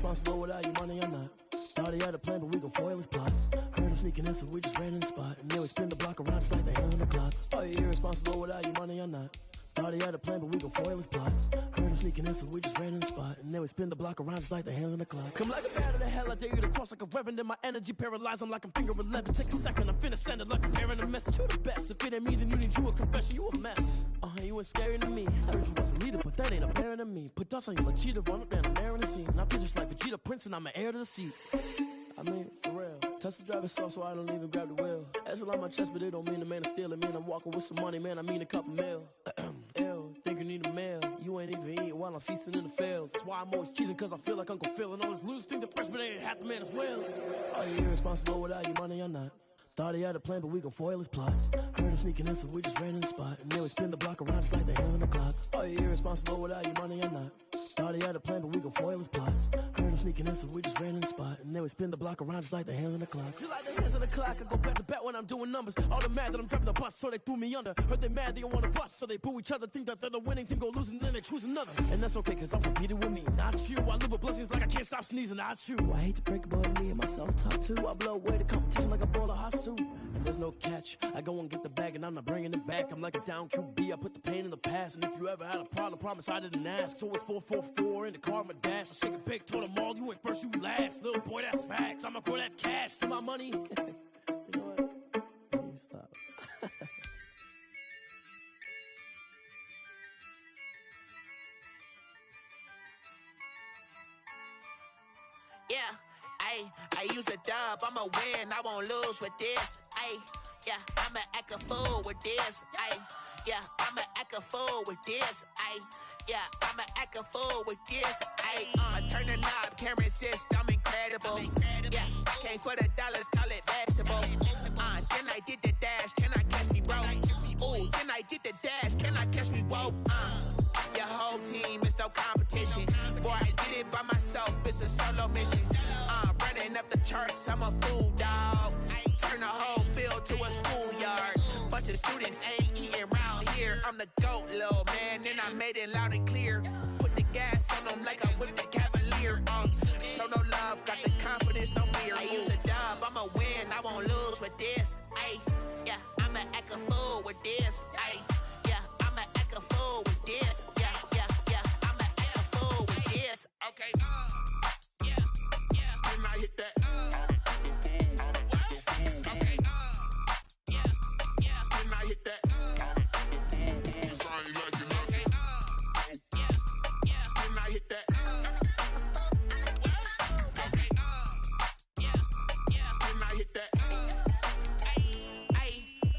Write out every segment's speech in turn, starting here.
irresponsible without your money or not. Thought he had a plan, but we gon' foil his plot. Heard him sneaking in, so we just ran in the spot. And then we spin the block around just like the hand on the clock. Are you irresponsible without your money or not? Thought he had a plan, but we gon' foil his plot. Heard him sneaking in, so we just ran in the spot. And then we spin the block around just like the hands on the clock. Come like a bat of the hell, I dare you to cross like a reverend. In my energy paralyzed, I'm like I'm finger 11. Take a second, I'm finna send it like I'm bearing a message. You the best, if it ain't me, then you need you a confession. You a mess, you ain't scary to me. I heard you was a leader, but that ain't apparent to me. Put dust on you like cheetah, run up there and there in the scene. And I feel just like Vegeta Prince and I'm an heir to the seat. I mean, for real. Touch the driver's sauce so I don't even grab the wheel. That's on my chest, but it don't mean the man is stealing. Man, I'm walking with some money, man, I mean a couple mil. Ew, think you need a meal. You ain't even eating while I'm feasting in the field. That's why I'm always cheesing, cause I feel like Uncle Phil. And all those losers think the freshman ain't half the man as well. Are you irresponsible without your money or not? Thought he had a plan, but we gon' foil his plot. Heard him sneaking in, so we just ran in the spot. And then we spin the block around just like the hands on the clock. Are you irresponsible without your money or not? Thought he had a plan, but we gon' foil his plot. Heard him sneaking in, so we just ran in the spot. And then we spin the block around just like the hands on the clock. Just like the hands on the clock, I go back to back when I'm doing numbers. All the mad that I'm driving the bus, so they threw me under. Heard they mad, they don't wanna bust, so they boo each other. Think that they're the winning team, go losing, then they choose another. And that's okay, cause I'm competing with me, not you. I live with blessings like I can't stop sneezing, not you. I hate to break it, but me and myself talk too. I blow away the competition like a bowl of hot soup. And there's no catch, I go and get the bag and I'm not bringing it back. I'm like a down QB, I put the pain in the past. And if you ever had a problem, promise I didn't ask. So it's 444 in the car, my dash. I shake a big, told them all, you ain't first, you last. Little boy, that's facts, I'ma grow that cash to my money. You know what? Let me stop. Yeah, I use a dub, I'ma win, I won't lose with this. Yeah, I'ma act a fool with this. Yeah, I'ma act a fool with this. Yeah, I'ma act a fool with this. I turn the knob, can't resist, I'm incredible. Yeah, came for the dollars, call it vegetable. Then I did the dash, can I catch me, bro? Ooh, then I did the dash, can I catch me, whoa? Your whole team is no competition. Boy, I did it by myself, it's a solo mission. Running up the charts, I'm a fool, dog. Turn the whole field to a schoolyard. Bunch of students ain't eating round here. I'm the GOAT, little man, and I made it loud and clear. Put the gas on them like I whipped the Cavalier. Show no love, got the confidence, no fear. I use a dub, I'ma win, I won't lose with this. Yeah, I'ma act a fool with this. Yeah, I'ma act a fool with this. Yeah, I'ma act a fool with this. Okay, yeah, and I hit that. Okay, yeah, and I hit that. Cause I ain't like it. Okay, yeah, and I hit that. Okay, yeah, and I hit that.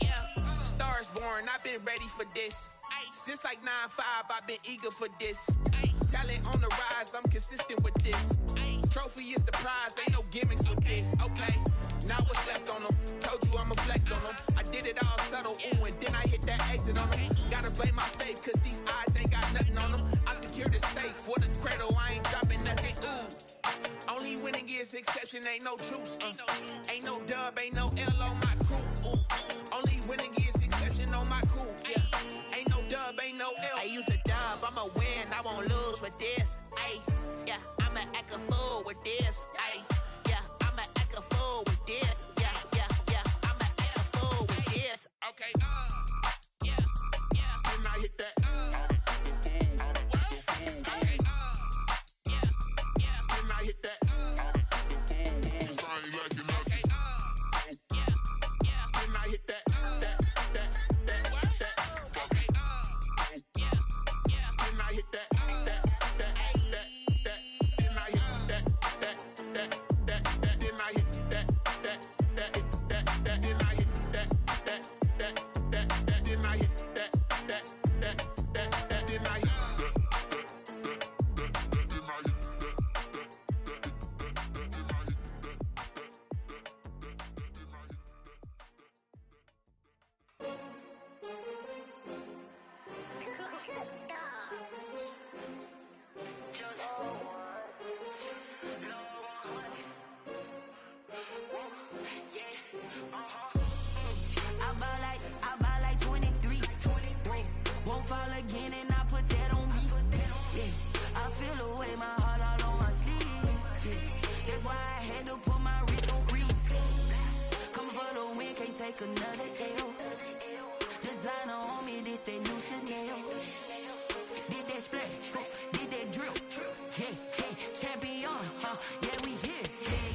Yeah, Stars born, I've been ready for this. Since like 9-5, I've been eager for this. Talent on the rise, I'm consistent with this. Trophy is the prize, ain't no gimmicks with this. Okay, now what's left on them? Told you I'ma flex on them. I did it all subtle, ooh, and then I hit that exit on them. Gotta blame my faith, cause these odds ain't got nothing on them. I secure the safe for the cradle, I ain't dropping nothing, ooh. Only winning is exception, ain't no truce. Ain't no dub, ain't no L on my crew. Only winning is exception on my crew, yeah. Ain't no dub, ain't no L. I use a dub, I'ma win, I won't lose with this. Yeah, I'ma act a fool with this. Yeah, I'ma act a fool with this. Yeah, I'ma act a fool with this. Okay, yeah, and I hit that. Okay, yeah, and I hit that. Cause I ain't like it. Okay, yeah, and I hit that. And I hit that. take another L. Designer on me, this that new Chanel. Did that splash, did that drill. Yeah, champion, yeah, we here.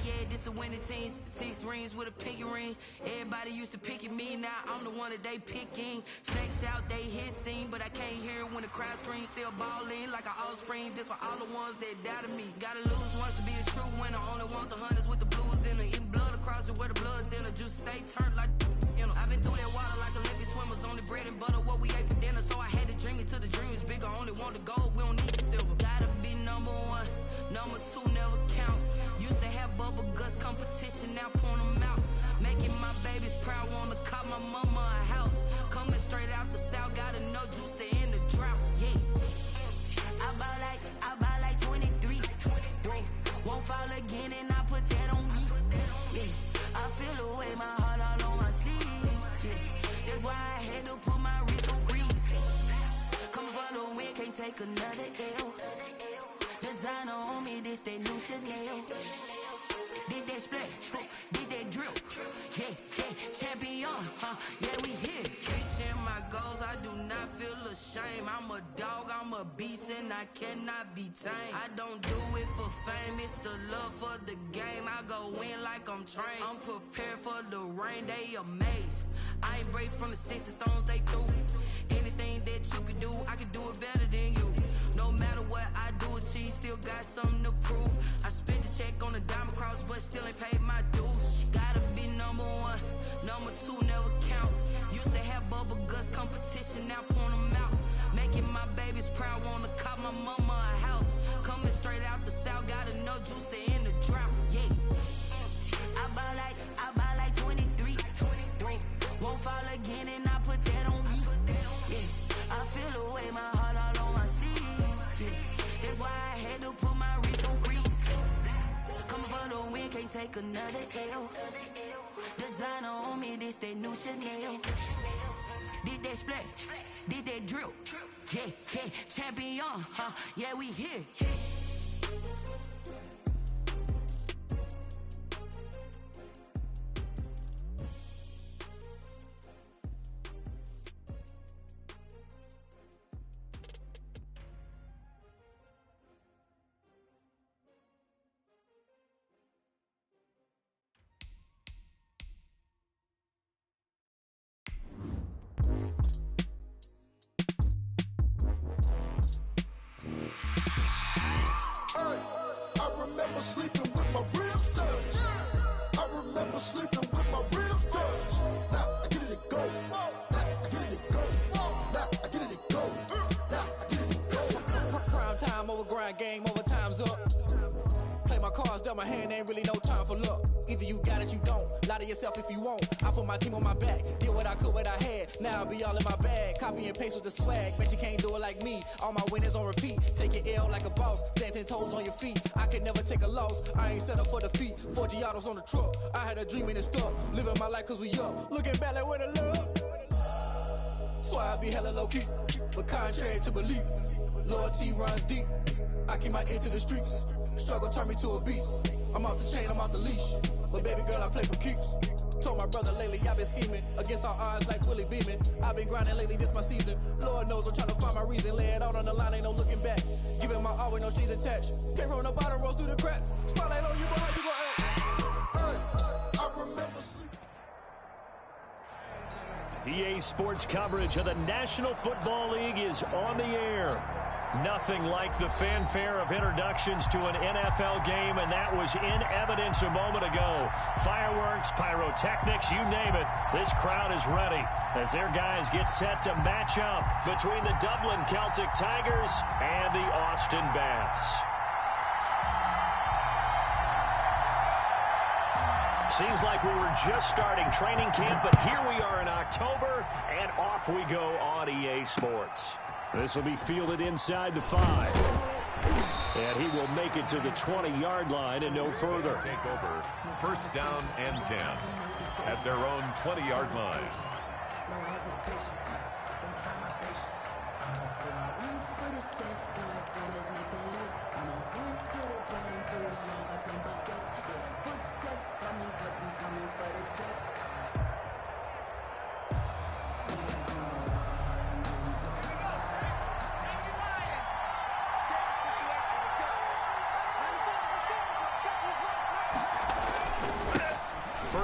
Yeah, this the winning team. 6 rings with a pinky ring. Everybody used to pick at me, now I'm the one that they picking. Snakes out, they hit scene, but I can't hear it when the crowd screams. Still balling like an offspring. This for all the ones that doubted me. Gotta lose once to be a true winner. Only want the hunters with the blues in it. Eating blood across it where the blood thinner. Juice stay turned like, you know. I've been through that water like Olympic swimmers. Only bread and butter, what we ate for dinner. So I had to dream it till the dream is bigger. Only want the gold, we don't need the silver. Gotta be number 1, number 2 never count. Used to have bubble guts competition, now point them out. Making my babies proud, wanna cop my mama a house. Coming straight out the south, gotta know juice to end the drought. Yeah, I buy like 23. Won't fall again, and I put that on me. Yeah, I feel the way, my heart all on my sleeve. Yeah, that's why I had to put my wrist on freeze. Coming for the win, can't take another L. Designer on me, this that new Chanel. Did that splash, did that drill. Yeah, champion, yeah, we here. Reaching my goals, I do not feel ashamed. I'm a dog, I'm a beast, and I cannot be tamed. I don't do it for fame, it's the love for the game. I go in like I'm trained. I'm prepared for the rain, they amazed. I ain't break from the sticks and stones they threw. Anything that you can do, I can do it better than you. No matter what I do, achieve, still got something to prove. I spent the check on the diamond cross, but still ain't paid my dues. Gotta be number 1, number 2 never count. Used to have bubble guts competition, now point them out. Making my babies proud, wanna cop my mama a house. Coming straight out the south, gotta know juice to end the drought. Yeah, I buy like 23. Won't fall again, and I put that on me. Yeah, I feel the way, my heart all on my sleeve. Yeah, that's why I had to put my wrist on freeze. Coming for the win, can't take another L. Designer on me, this that new Chanel. Did that splash, did that drill. Yeah, champion, yeah, we here. Sleeping with my ribs touched. I remember sleeping with my ribs touched. Now I get it to go. Now I get it to go. Now I get it to go. Now I get it to go. Prime time over grind game, over time's up. Play my cards, dealt my hand, ain't really no time for luck. Either you got it, you don't. Lie to yourself if you won't. I put my team on my back, did what I could, what I had. Now I'll be all in my bag, copy and paste with the swag. Bet you can't do it like me. All my winners on repeat. Take your L like a boss, stand 10 toes on your feet. I can never take a loss. I ain't set up for defeat. 4 Giottos on the truck. I had a dream and it stuck. Living my life cause we up. Looking back like where the love. So I be hella low key, but contrary to belief, loyalty runs deep. I keep my ear to the streets. Struggle turned me to a beast. I'm off the chain, I'm off the leash. But baby girl, I play for keeps. Told my brother lately, I've been scheming against all odds like Willie Beeman. I've been grinding lately, this my season. Lord knows I'm trying to find my reason. Lay it out on the line, ain't no looking back. Giving my all with no strings attached. Came from the bottom, rose through the cracks. Spotlight on you, but how you gon' act? I remember sleeping. EA Sports coverage of the National Football League is on the air. Nothing like the fanfare of introductions to an NFL game, and that was in evidence a moment ago. Fireworks, pyrotechnics, you name it. This crowd is ready as their guys get set to match up between the Dublin Celtic Tigers and the Austin Bats. Seems like we were just starting training camp, but here we are in October, and off we go on EA Sports. This will be fielded inside the 5. And he will make it to the 20-yard line and no further. Take over first down and 10 at their own 20-yard line.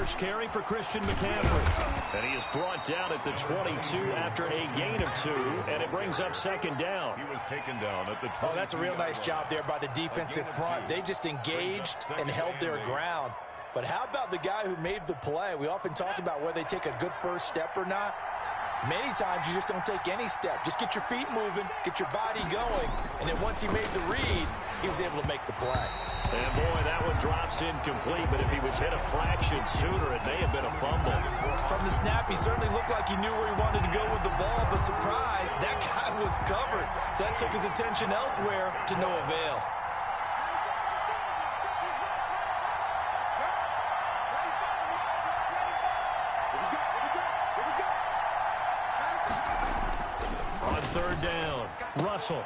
first carry for Christian McCaffrey. And he is brought down at the 22 after a gain of 2, and it brings up second down. He was taken down at the 22. Oh, that's a real nice job there by the defensive front. They just engaged and held their ground. But how about the guy who made the play? We often talk about whether they take a good first step or not. Many times you just don't take any step. Just get your feet moving, get your body going, and then once he made the read, he was able to make the play. And boy, that one drops incomplete, but if he was hit a fraction sooner, it may have been a fumble. From the snap, he certainly looked like he knew where he wanted to go with the ball, but surprise, that guy was covered. So that took his attention elsewhere to no avail. Third down. Russell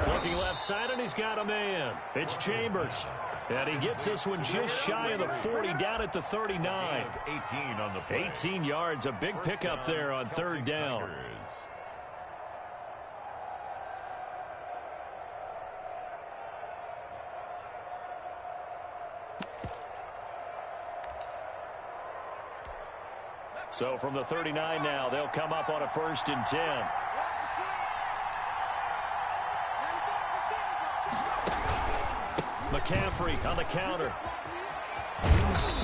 looking left side, and he's got a man. It's Chambers. And he gets this one just shy of the 40, down at the 39. 18 on the play. 18 yards, a big pickup there on third down. So from the 39 now, they'll come up on a 1st and 10. McCaffrey on the counter.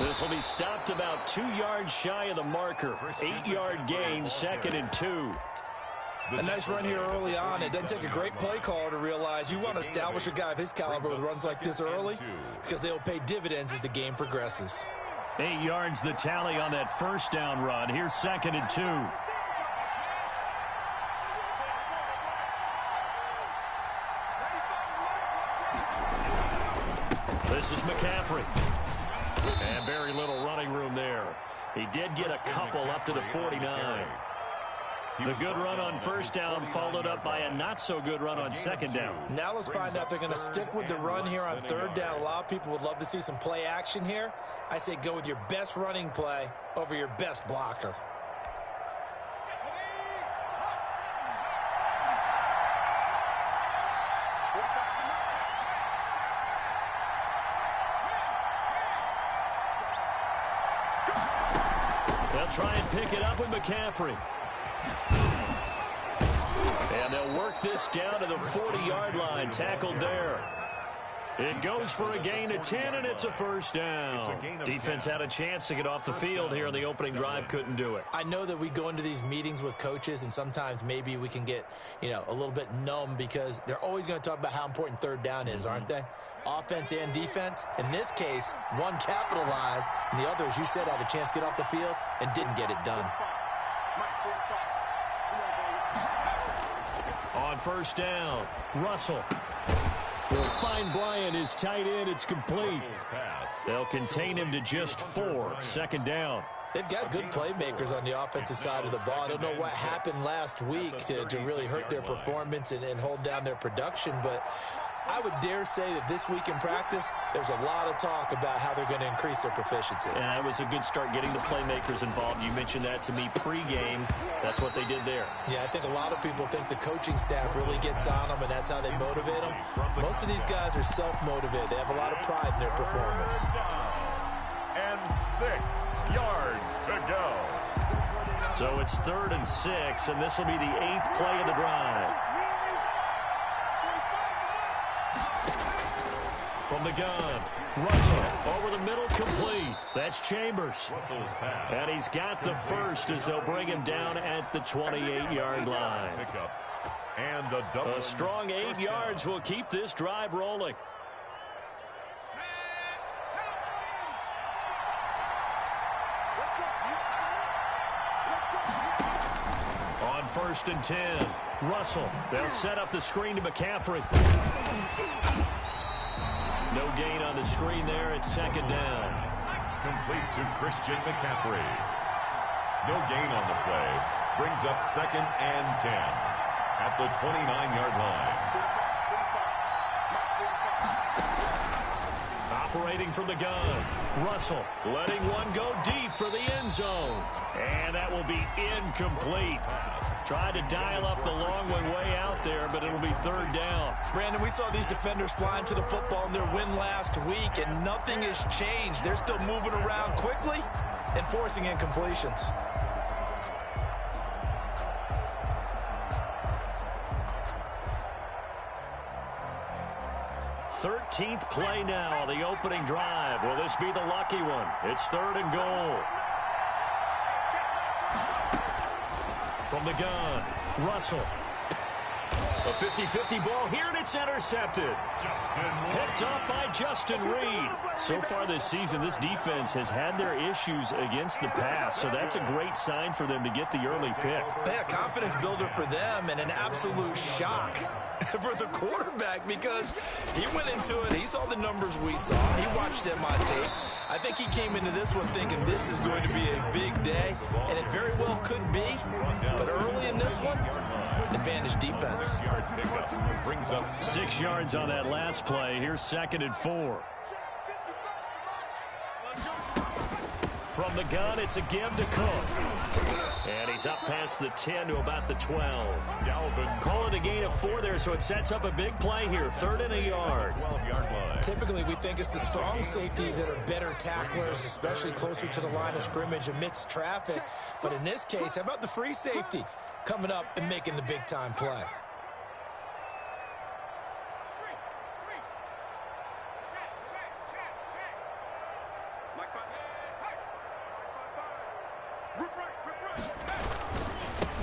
This will be stopped about 2 yards shy of the marker. 8-yard gain, 2nd and 2. A nice run here early on. It doesn't take a great play caller to realize you want to establish a guy of his caliber with runs like this early because they will pay dividends as the game progresses. 8 yards the tally on that first down run. Here's 2nd and 2. This is McCaffrey. And very little running room there. He did get a couple up to the 49. The good run on first down followed up by a not-so-good run on second down. Now let's find out if they're going to stick with the run here on third down. A lot of people would love to see some play action here. I say go with your best running play over your best blocker. They'll try and pick it up with McCaffrey. And they'll work this down to the 40-yard line, tackled there. It goes for a gain of 10, and it's a first down. Defense had a chance to get off the field here in the opening drive, couldn't do it. I know that we go into these meetings with coaches, and sometimes maybe we can get, a little bit numb because they're always going to talk about how important third down is, aren't they? Offense and defense. In this case, one capitalized, and the other, as you said, had a chance to get off the field and didn't get it done. On first down, Russell will find Bryant, his tight end. It's complete. They'll contain him to just 4. Second down. They've got good playmakers on the offensive side of the ball. I don't know what happened last week to really hurt their performance and hold down their production, but I would dare say that this week in practice, there's a lot of talk about how they're going to increase their proficiency. And that was a good start getting the playmakers involved. You mentioned that to me pregame. That's what they did there. Yeah, I think a lot of people think the coaching staff really gets on them, and that's how they motivate them. Most of these guys are self-motivated. They have a lot of pride in their performance. And 6 yards to go. So it's 3rd and 6, and this will be the 8th play of the drive. From the gun, Russell over the middle, complete. That's Chambers. Russell's pass. And he's got the first as they'll bring him down at the 28-yard line. And a strong 8 yards will keep this drive rolling. On 1st and 10, Russell. They'll set up the screen to McCaffrey. No gain on the screen there. It's second down. Complete to Christian McCaffrey. No gain on the play. Brings up 2nd and 10 at the 29-yard line. Operating from the gun, Russell letting one go deep for the end zone. And that will be incomplete. Tried to dial up the long one way out there, but it'll be 3rd down. Brandon, we saw these defenders flying to the football in their win last week, and nothing has changed. They're still moving around quickly. and forcing incompletions. 13th play now on the opening drive. Will this be the lucky one? It's 3rd and goal. From the gun, Russell. A 50-50 ball here, and it's intercepted. Picked up by Justin Reed. So far this season, this defense has had their issues against the pass, so that's a great sign for them to get the early pick. Yeah, confidence builder for them and an absolute shock for the quarterback because he went into it. He saw the numbers we saw. He watched them on tape. I think he came into this one thinking this is going to be a big day, and it very well could be. But early in this one, advantage defense. 6 yards on that last play. Here's 2nd and 4. From the gun, it's a give to Cook. And he's up past the 10 to about the 12. Calling a gain of 4 there, so it sets up a big play here. 3rd and a yard. Typically, we think it's the strong safeties that are better tacklers, especially closer to the line of scrimmage amidst traffic. But in this case, how about the free safety coming up and making the big-time play?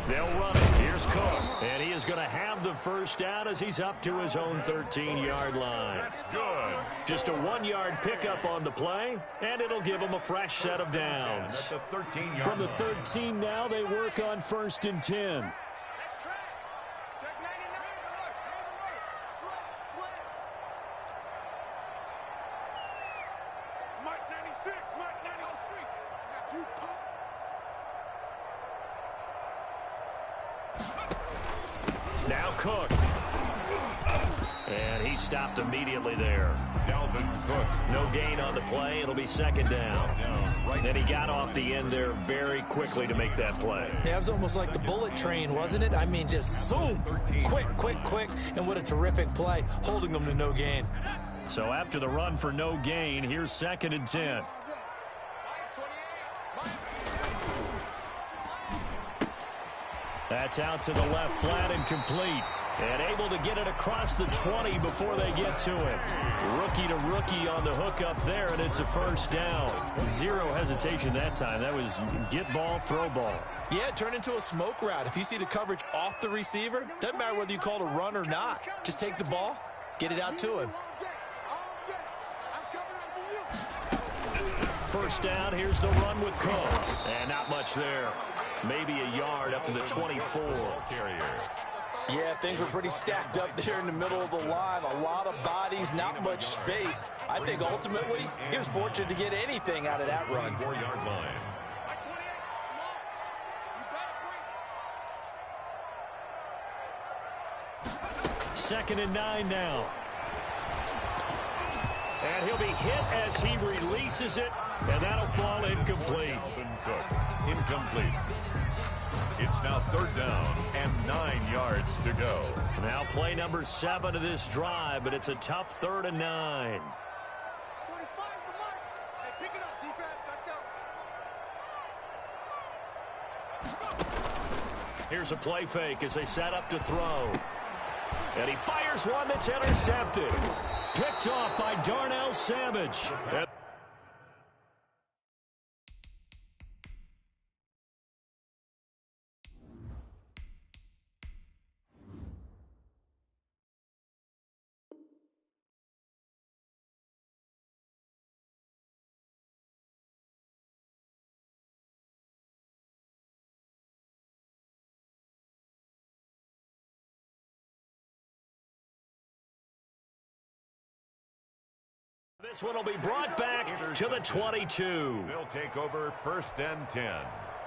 They'll run it. Here's Cook. And he is going to have the first down as he's up to his own 13-yard line. Good. Just a 1-yard pickup on the play, and it'll give him a fresh set of downs. From the 13 now, they work on 1st and 10. Now Cook. And he stopped immediately there. No gain on the play. It'll be 2nd down. And he got off the end there very quickly to make that play. Yeah, it was almost like the bullet train, wasn't it? I mean, just zoom. Quick. And what a terrific play, holding them to no gain. So after the run for no gain, here's 2nd and 10. That's out to the left flat and complete. And able to get it across the 20 before they get to it. Rookie to rookie on the hook up there, and it's a first down. Zero hesitation that time. That was get ball, throw ball. Yeah, turn into a smoke route. If you see the coverage off the receiver, doesn't matter whether you call it a run or not. Just take the ball, get it out to him. First down, here's the run with Cook. And not much there. Maybe a yard up to the 24. Yeah, things were pretty stacked up there in the middle of the line. A lot of bodies, not much space. I think ultimately he was fortunate to get anything out of that run. 4-yard line. Second and 9 now. And he'll be hit as he releases it, and that'll fall incomplete. Incomplete. It's now 3rd down and 9 yards to go. Now play number 7 of this drive, but it's a tough 3rd and 9. 45 the mark. Hey, pick it up, defense. Let's go. Here's a play fake as they set up to throw. And he fires one that's intercepted. Picked off by Darnell Savage. This one will be brought back to the 22. They'll take over 1st and 10.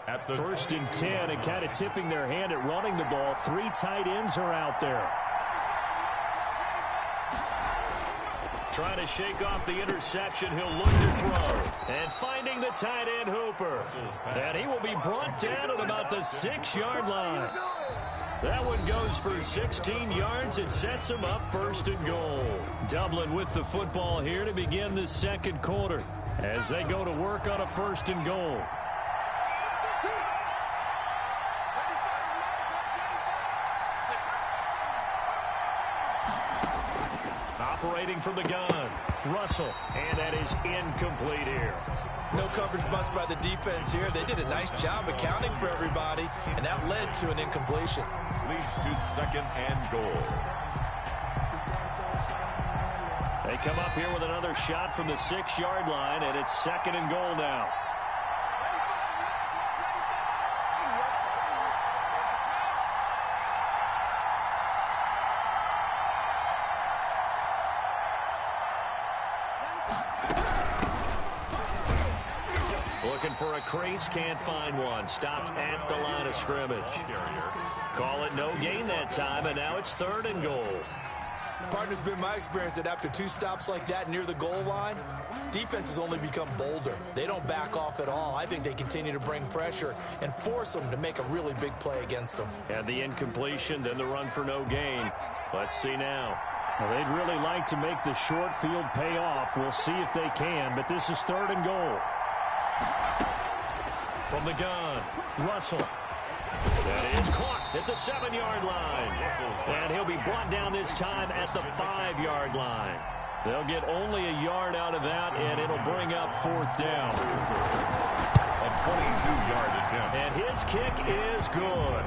At the 1st and 10, and kind of tipping their hand at running the ball. 3 tight ends are out there. Trying to shake off the interception. He'll look to throw. And finding the tight end Hooper. And he will be brought down at about the 6-yard line. That one goes for 16 yards. It sets him up 1st and goal. Dublin with the football here to begin the 2nd quarter. as they go to work on a 1st and goal. Operating from the gun, Russell, and that is incomplete here. No coverage bust by the defense here. They did a nice job accounting for everybody, and that led to an incompletion. Leads to 2nd and goal. They come up here with another shot from the 6-yard line, and it's 2nd and goal now. Looking for a crease, can't find one. Stopped at the line of scrimmage. Call it no gain that time, and now it's 3rd and goal. Partner's been my experience that after 2 stops like that near the goal line, defenses only become bolder. They don't back off at all. I think they continue to bring pressure and force them to make a really big play against them. And the incompletion, then the run for no gain. Let's see now. Well, they'd really like to make the short field pay off. We'll see if they can, but this is 3rd and goal. From the gun, Russell. That is caught at the 7-yard line. And he'll be brought down this time at the 5-yard line. They'll get only a yard out of that, and it'll bring up 4th down. A 22-yard attempt. And his kick is good.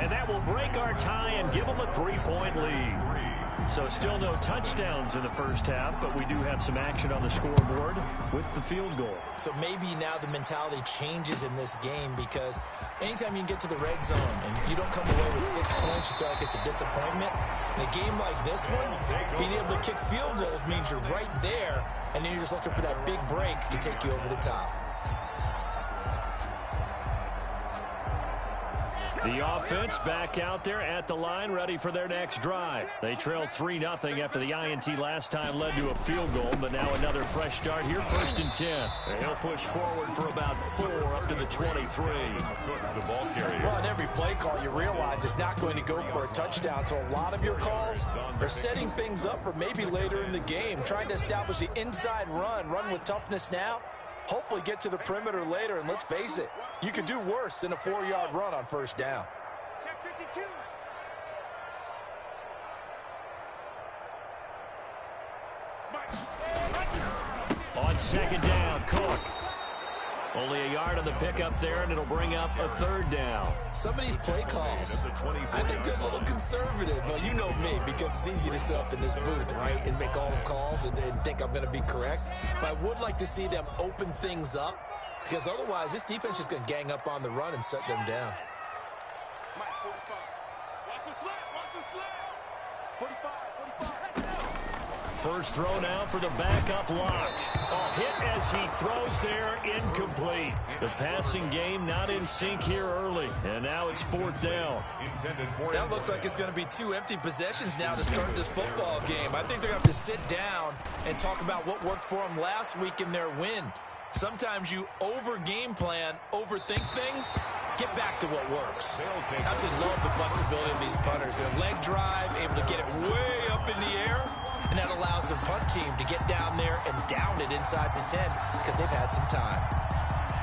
And that will break our tie and give them a 3-point lead. So still no touchdowns in the first half, but we do have some action on the scoreboard with the field goal. So maybe now the mentality changes in this game, because anytime you can get to the red zone and if you don't come away with 6 points, you feel like it's a disappointment. In a game like this one, being able to kick field goals means you're right there, and then you're just looking for that big break to take you over the top. The offense back out there at the line, ready for their next drive. They trail 3-0 after the INT last time led to a field goal, but now another fresh start here, 1st and 10. And he'll push forward for about 4 up to the 23. The ball carrier. Well, on every play call, you realize it's not going to go for a touchdown, so a lot of your calls are setting things up for maybe later in the game, trying to establish the inside run with toughness now. Hopefully get to the perimeter later, and let's face it, you could do worse than a 4-yard run on 1st down. On 2nd down, Cook. Only a yard on the pickup there, and it'll bring up a 3rd down. Some of these play calls, I think they're a little conservative, but you know me, because it's easy to sit up in this booth, right, and make all the calls and think I'm going to be correct. But I would like to see them open things up, because otherwise this defense is going to gang up on the run and shut them down. First throw now for the backup lock. A hit as he throws there, incomplete. The passing game not in sync here early, and now it's 4th down. That looks like it's going to be 2 empty possessions now to start this football game. I think they're going to have to sit down and talk about what worked for them last week in their win. Sometimes you over-game plan, overthink things, get back to what works. I absolutely love the flexibility of these punters. Their leg drive, able to get it way up in the air, and that allows the punt team to get down there and down it inside the 10 because they've had some time.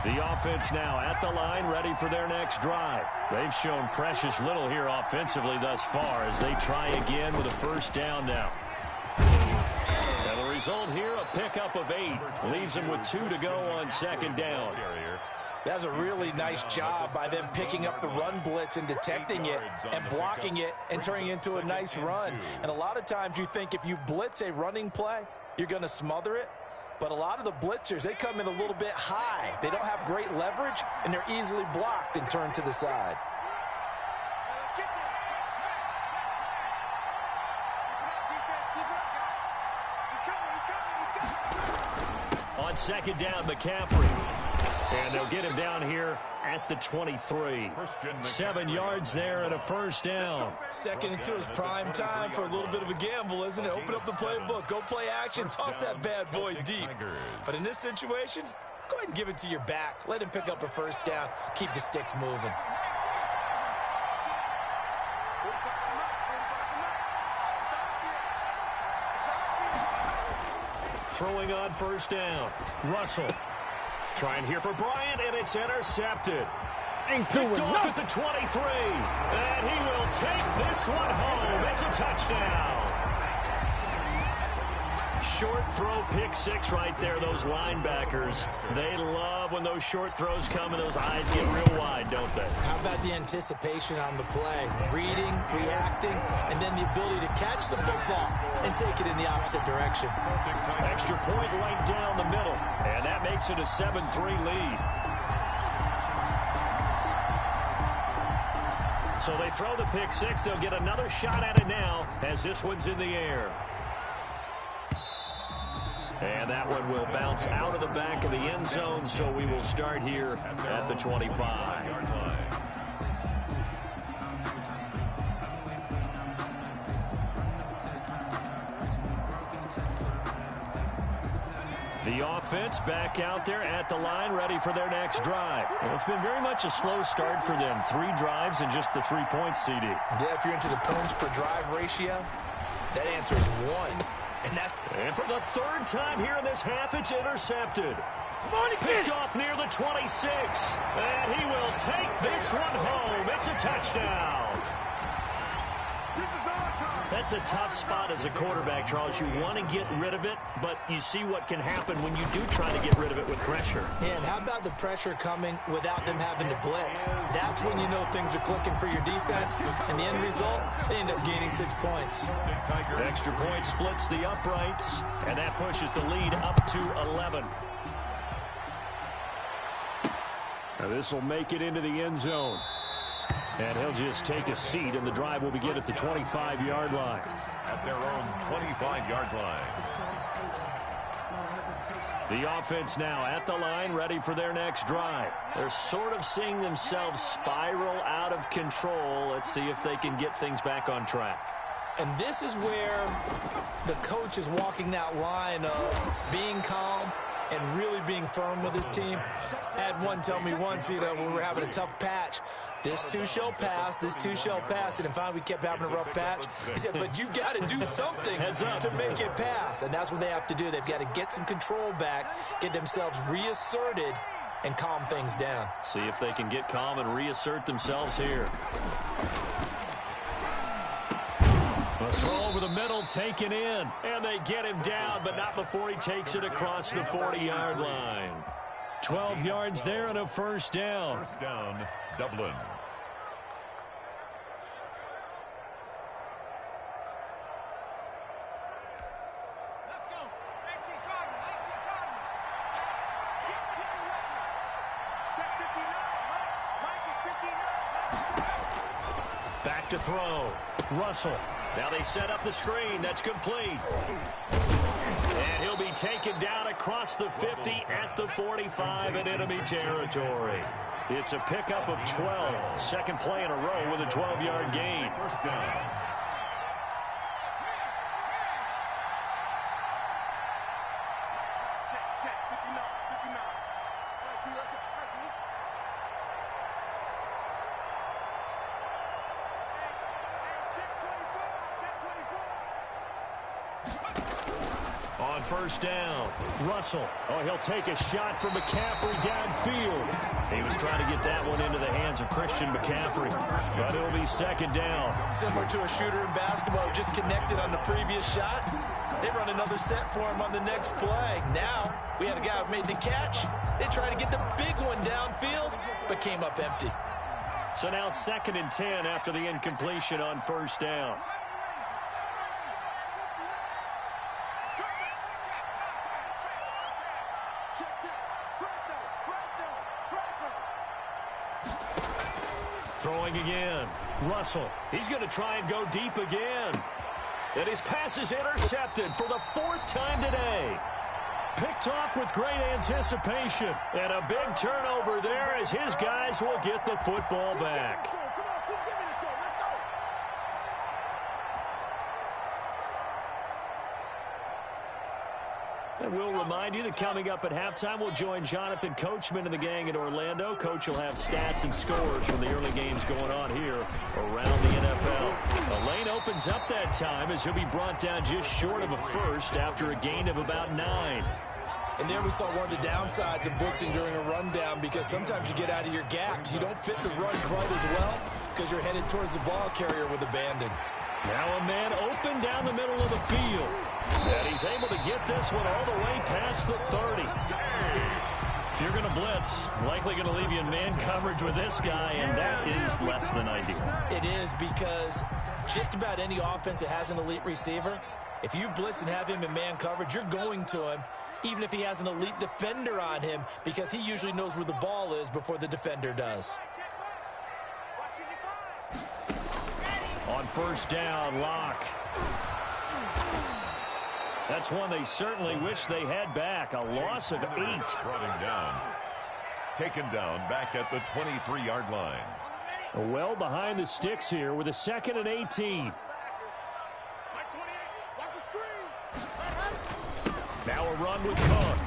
The offense now at the line, ready for their next drive. They've shown precious little here offensively thus far as they try again with a 1st down now. And the result here, a pickup of 8. Leaves them with 2 to go on 2nd down. That's a really nice job by them picking up the run blitz and detecting it and blocking it and turning it into a nice run. And a lot of times you think if you blitz a running play, you're going to smother it. But a lot of the blitzers, they come in a little bit high. They don't have great leverage, and they're easily blocked and turned to the side. On 2nd down, McCaffrey. And they'll get him down here at the 23. 7 yards there and a 1st down. 2nd and 2 is prime time for a little bit of a gamble, isn't it? Open up the playbook. Go play action. Toss that bad boy deep. But in this situation, go ahead and give it to your back. Let him pick up a 1st down. Keep the sticks moving. throwing on first down. Russell trying here for Bryant, and it's intercepted. Picked off at the 23, and he will take this one home. It's a touchdown. Short throw, pick six right there. Those linebackers, they love when those short throws come and those eyes get real wide, don't they? How about the anticipation on the play? Reading, reacting, and then the ability to catch the football and take it in the opposite direction. Extra point right down the middle, and that makes it a 7-3 lead. So they throw the pick six. They'll get another shot at it now as this one's in the air. And that one will bounce out of the back of the end zone, so we will start here at the 25. The offense back out there at the line, ready for their next drive. And it's been very much a slow start for them. 3 drives and just the 3 points, CD. Yeah, if you're into the points per drive ratio, that answer is 1. And for the 3rd time here in this half, it's intercepted. Picked off near the 26. And he will take this one home. It's a touchdown. That's a tough spot as a quarterback, Charles. You want to get rid of it, but you see what can happen when you do try to get rid of it with pressure. Yeah, and how about the pressure coming without them having to blitz? That's when you know things are clicking for your defense, and the end result, they end up gaining 6 points. The extra point splits the uprights, and that pushes the lead up to 11. Now this will make it into the end zone. And he'll just take a seat, and the drive will begin at the 25-yard line. At their own 25-yard line. The offense now at the line, ready for their next drive. They're sort of seeing themselves spiral out of control. Let's see if they can get things back on track. And this is where the coach is walking that line of being calm and really being firm with his team. I had one tell me once, when we were having a tough patch, this too shall pass, this too shall pass. And finally we kept having a rough patch. He said, but you've got to do something to make it pass. And that's what they have to do. They've got to get some control back, get themselves reasserted, and calm things down. See if they can get calm and reassert themselves here. A throw over the middle, taken in. And they get him down, but not before he takes it across the 40-yard line. 12 yards there and a first down. First down, Dublin. Back to throw. Russell. Now they set up the screen. That's complete. And he'll be taken down across the 50 at the 45 in enemy territory. It's a pickup of 12. Second play in a row with a 12-yard gain. First down. On first down, Russell. Oh, he'll take a shot from McCaffrey downfield. He was trying to get that one into the hands of Christian McCaffrey, but it'll be second down. Similar to a shooter in basketball, just connected on the previous shot. They run another set for him on the next play. Now, we had a guy who made the catch. They tried to get the big one downfield, but came up empty. So now 2nd and 10 after the incompletion on first down. Throwing again. Russell. He's going to try and go deep again. And his pass is intercepted for the 4th time today. Picked off with great anticipation. And a big turnover there as his guys will get the football back. And we'll remind you that coming up at halftime, we'll join Jonathan Coachman and the gang in Orlando. Coach will have stats and scores from the early games going on here around the NFL. A lane open things up that time as he'll be brought down just short of a first after a gain of about 9. And there we saw one of the downsides of blitzing during a rundown, because sometimes you get out of your gaps. You don't fit the run quite as well because you're headed towards the ball carrier with abandon. Now a man open down the middle of the field. And he's able to get this one all the way past the 30. If you're going to blitz, likely going to leave you in man coverage with this guy, and that is less than ideal. It is, because just about any offense that has an elite receiver, if you blitz and have him in man coverage, you're going to him, even if he has an elite defender on him, because he usually knows where the ball is before the defender does. On first down, Locke. That's one they certainly wish they had back. A loss of 8. Brought him down. Taken down back at the 23-yard line. Well behind the sticks here with a 2nd and 18. Now a run with Cook.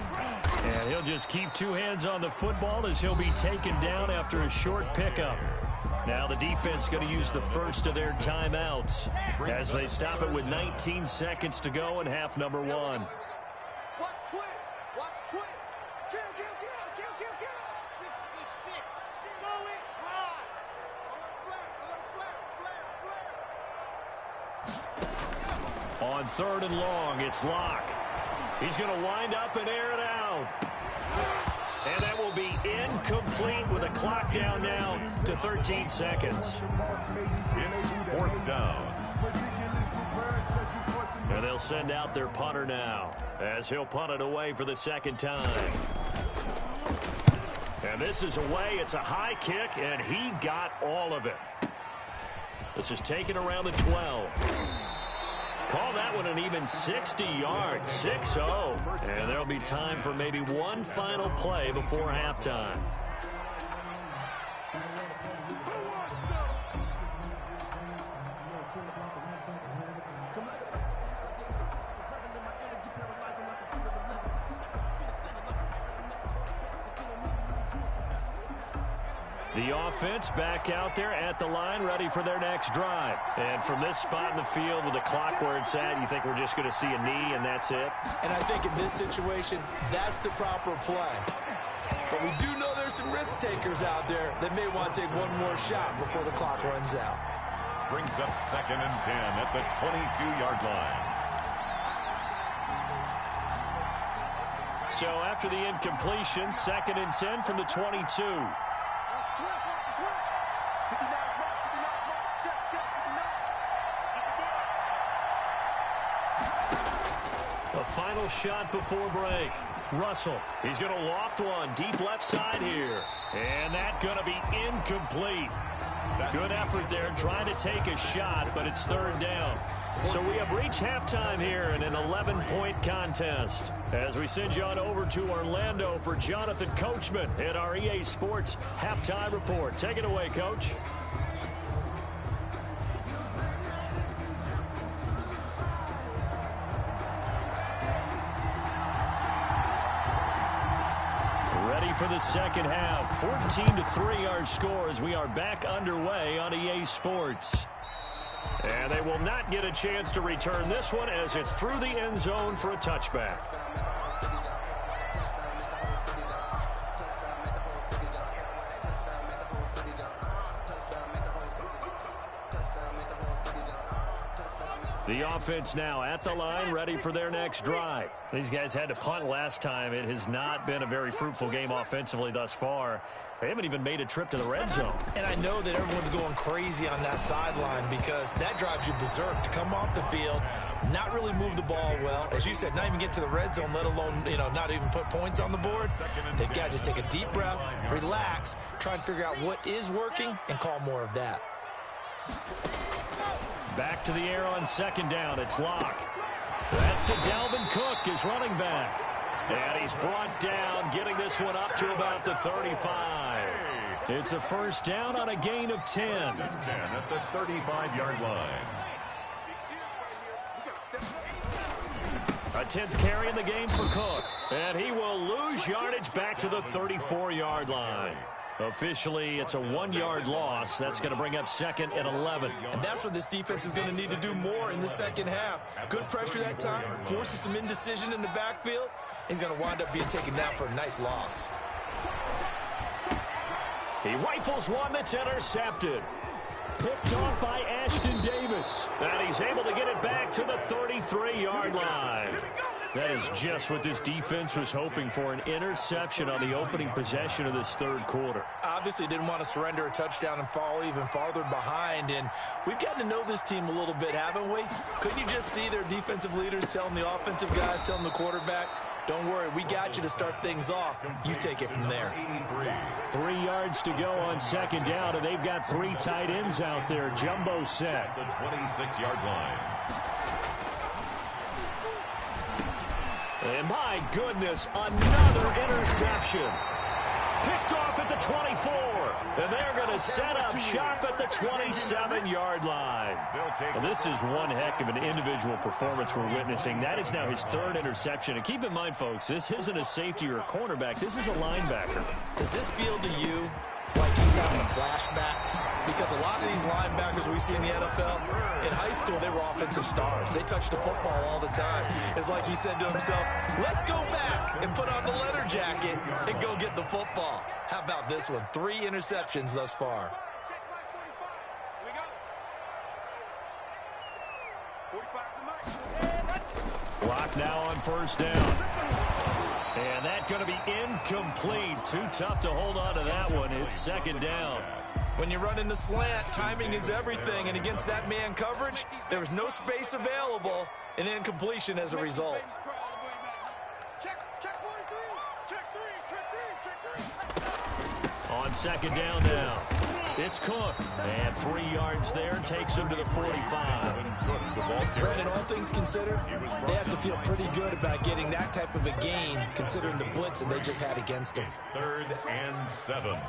And he'll just keep 2 hands on the football as he'll be taken down after a short pickup. Now the defense going to use the first of their timeouts as they stop it with 19 seconds to go in half number 1. Watch twins. Watch twins. Kill. 66. Go it hard. On 3rd and long, it's Locke. He's going to wind up and air it out. And that will be incomplete with a clock down now to 13 seconds. It's 4th down. And they'll send out their punter now as he'll punt it away for the 2nd time. And this is away. It's a high kick, and he got all of it. This is taken around the 12. Call that one an even 60 yards, 6-0. And there'll be time for maybe one final play before halftime. The offense back out there at the line, ready for their next drive. And from this spot in the field with the clock where it's at, you think we're just going to see a knee and that's it? And I think in this situation, that's the proper play. But we do know there's some risk takers out there that may want to take one more shot before the clock runs out. Brings up 2nd and 10 at the 22-yard line. So after the incompletion, 2nd and 10 from the 22. A final shot before break. Russell, he's going to loft one deep left side here. And that's going to be incomplete. Good effort there trying to take a shot, but it's 3rd down. So we have reached halftime here in an 11-point contest. As we send you on over to Orlando for Jonathan Coachman at our EA Sports Halftime Report. Take it away, Coach. For the 2nd half, 14-3 our score as we are back underway on EA Sports. And they will not get a chance to return this one as it's through the end zone for a touchback. The offense now at the line, ready for their next drive. These guys had to punt last time. It has not been a very fruitful game offensively thus far. They haven't even made a trip to the red zone. And I know that everyone's going crazy on that sideline because that drives you berserk to come off the field, not really move the ball well. As you said, not even get to the red zone, let alone, not even put points on the board. They've got to just take a deep breath, relax, try and figure out what is working and call more of that. Back to the air on 2nd down. It's Locke. That's to Dalvin Cook, his running back. And he's brought down, getting this one up to about the 35. It's a 1st down on a gain of 10. 10 at the 35-yard line. A 10th carry in the game for Cook. And he will lose yardage back to the 34-yard line. Officially, it's a 1-yard loss. That's going to bring up 2nd and 11. And that's what this defense is going to need to do more in the second half. Good pressure that time, forces some indecision in the backfield. He's going to wind up being taken down for a nice loss. He rifles one that's intercepted. Picked off by Ashton Davis. And he's able to get it back to the 33-yard line. That is just what this defense was hoping for, an interception on the opening possession of this third quarter. Obviously didn't want to surrender a touchdown and fall even farther behind. And we've gotten to know this team a little bit, haven't we? Couldn't you just see their defensive leaders telling the offensive guys, telling the quarterback, don't worry, we got you to start things off. You take it from there. 3 yards to go on 2nd down, and they've got 3 tight ends out there. Jumbo set. The 26-yard line. And my goodness, another interception. Picked off at the 24. And they're going to set up shop at the 27-yard line. Well, this is one heck of an individual performance we're witnessing. That is now his 3rd interception. And keep in mind, folks, this isn't a safety or a cornerback. This is a linebacker. Does this feel to you like he's having a flashback? Because a lot of these linebackers we see in the NFL, in high school, they were offensive stars. They touched the football all the time. It's like he said to himself, let's go back and put on the leather jacket and go get the football. How about this one? 3 interceptions thus far. Block now on 1st down. And that's going to be incomplete. Too tough to hold on to that one. It's 2nd down. When you run in the slant, timing is everything. And against that man coverage, there was no space available, and incompletion as a result. On 2nd down now, it's Cook. And 3 yards there, takes him to the 45. Brandon, all things considered, they have to feel pretty good about getting that type of a gain, considering the blitz that they just had against them. 3rd and 7.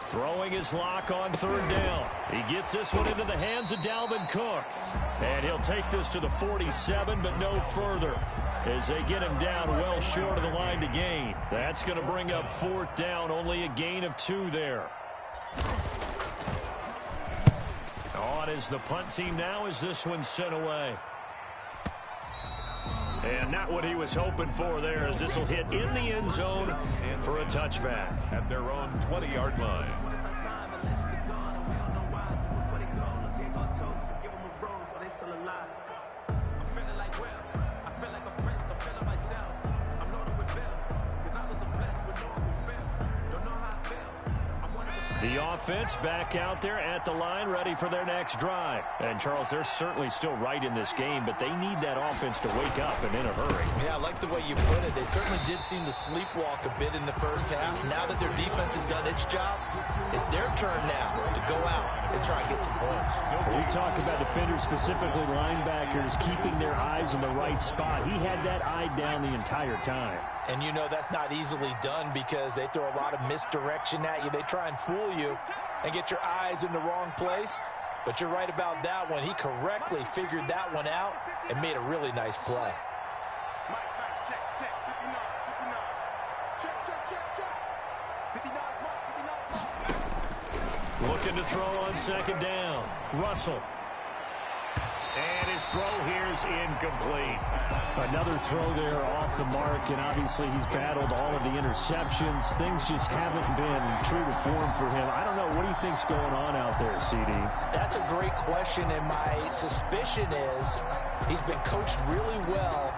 Throwing his lock on 3rd down. He gets this one into the hands of Dalvin Cook. And he'll take this to the 47, but no further, as they get him down well short of the line to gain. That's going to bring up 4th down, only a gain of 2 there. On is the punt team now as this one's sent away. And not what he was hoping for there, as this will hit in the end zone for a touchback. At their own 20-yard line. The offense back out there at the line, ready for their next drive. And, Charles, they're certainly still right in this game, but they need that offense to wake up and in a hurry. Yeah, I like the way you put it. They certainly did seem to sleepwalk a bit in the first half. Now that their defense has done its job, it's their turn now to go out and try and get some points. We talk about defenders, specifically linebackers, keeping their eyes in the right spot. He had that eye down the entire time. And you know that's not easily done because they throw a lot of misdirection at you. They try and fool you and get your eyes in the wrong place. But you're right about that one. He correctly figured that one out and made a really nice play. Looking to throw on 2nd down. Russell. And his throw here is incomplete. Another throw there off the mark, and obviously he's battled all of the interceptions. Things just haven't been true to form for him. I don't know. What do you think's going on out there, CD? That's a great question, and my suspicion is he's been coached really well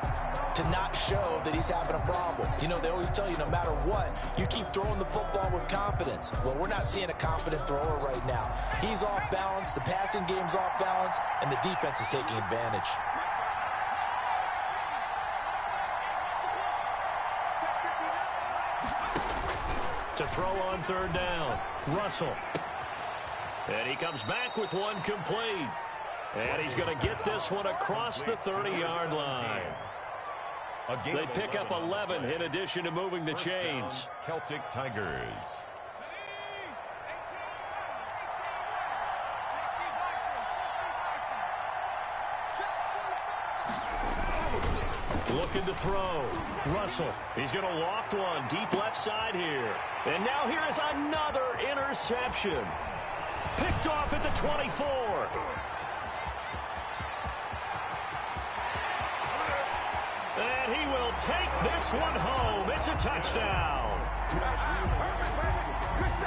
to not show that he's having a problem. You know, they always tell you no matter what, you keep throwing the football with confidence. Well, we're not seeing a confident thrower right now. He's off balance, the passing game's off balance, and the defense is taking advantage. To throw on 3rd down, Russell. And he comes back with one complete. And he's going to get this one across the 30-yard line. They pick up 11 in addition to moving the chains. Celtic Tigers. looking to throw. Russell, he's going to loft one deep left side here. And now here is another interception. Picked off at the 24. And he will take this one home. It's a touchdown.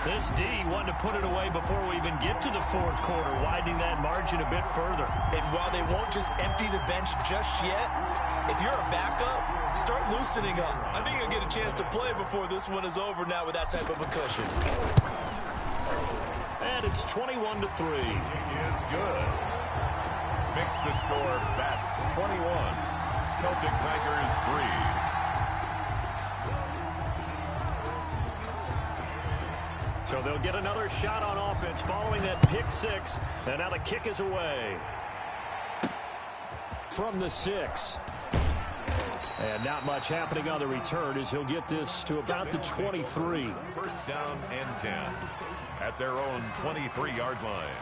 This D wanted to put it away before we even get to the fourth quarter, widening that margin a bit further. And while they won't just empty the bench just yet, if you're a backup, start loosening up. I think you'll get a chance to play before this one is over now with that type of a cushion. And it's 21-3. Is good. Makes the score Bats 21. Celtic Tigers 3. So they'll get another shot on offense following that pick six. And now the kick is away. From the 6. And not much happening on the return as he'll get this to about the 23. First down and 10 at their own 23-yard line.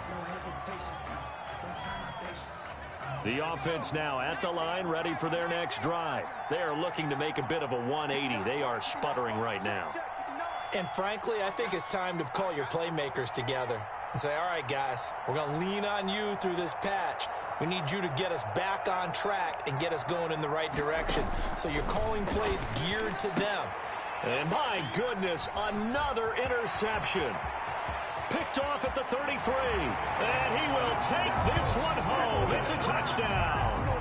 The offense now at the line, ready for their next drive. They are looking to make a bit of a 180. They are sputtering right now. And frankly, I think it's time to call your playmakers together and say, all right, guys, we're going to lean on you through this patch. We need you to get us back on track and get us going in the right direction. So you're calling plays geared to them. And my goodness, another interception. Picked off at the 33. And he will take this one home. It's a touchdown.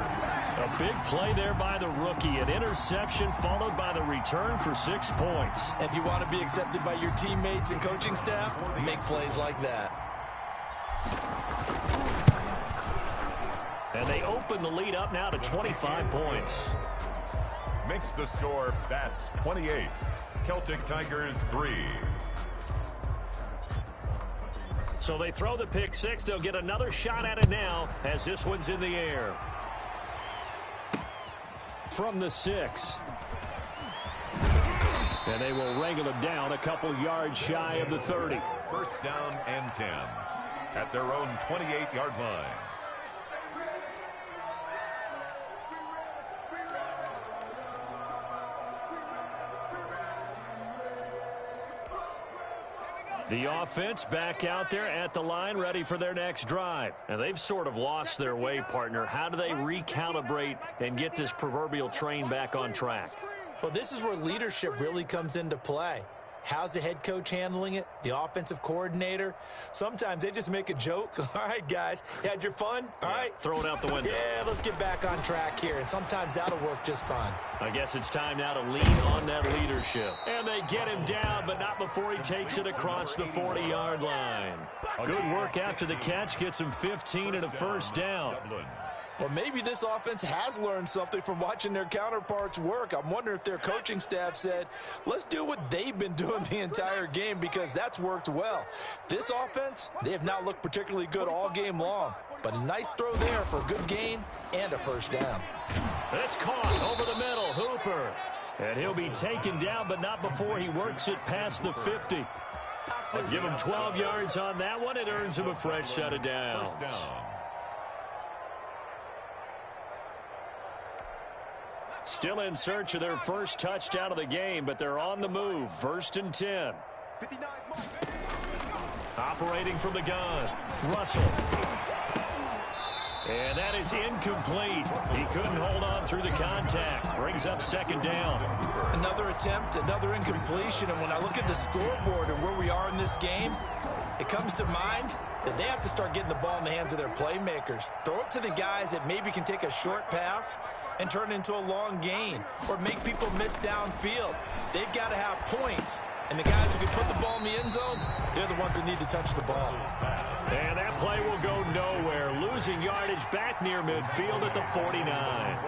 A big play there by the rookie. An interception followed by the return for 6 points. If you want to be accepted by your teammates and coaching staff, make plays like that. And they open the lead up now to 25 points. Makes the score Bats 28. Celtic Tigers 3. So they throw the pick six. They'll get another shot at it now as this one's in the air. From the 6. And they will wrangle him down a couple yards shy of the 30. First down and 10 at their own 28-yard line. The offense back out there at the line, ready for their next drive. And they've sort of lost their way, partner. How do they recalibrate and get this proverbial train back on track? Well, this is where leadership really comes into play. How's the head coach handling it? The offensive coordinator? Sometimes they just make a joke. All right, guys, you had your fun? All right. Throw it out the window. Yeah, let's get back on track here. And sometimes that'll work just fine. I guess it's time now to lean on that leadership. And they get him down, but not before he takes it across the 40-yard line. Good work after the catch. Gets him 15 and a first down. Well, maybe this offense has learned something from watching their counterparts work. I'm wondering if their coaching staff said, let's do what they've been doing the entire game because that's worked well. This offense, they have not looked particularly good all game long. But a nice throw there for a good gain and a first down. It's caught over the middle. Hooper. And he'll be taken down, but not before he works it past the 50. I'll give him 12 yards on that one. It earns him a fresh set of downs. First down. Still in search of their first touchdown of the game, but they're on the move. First and 10. Operating from the gun. Russell. And that is incomplete. He couldn't hold on through the contact. Brings up second down. Another attempt, another incompletion. And when I look at the scoreboard and where we are in this game, it comes to mind that they have to start getting the ball in the hands of their playmakers. Throw it to the guys that maybe can take a short pass and turn it into a long gain or make people miss downfield. They've got to have points. And the guys who can put the ball in the end zone, they're the ones that need to touch the ball. And that play will go nowhere. Losing yardage back near midfield at the 49.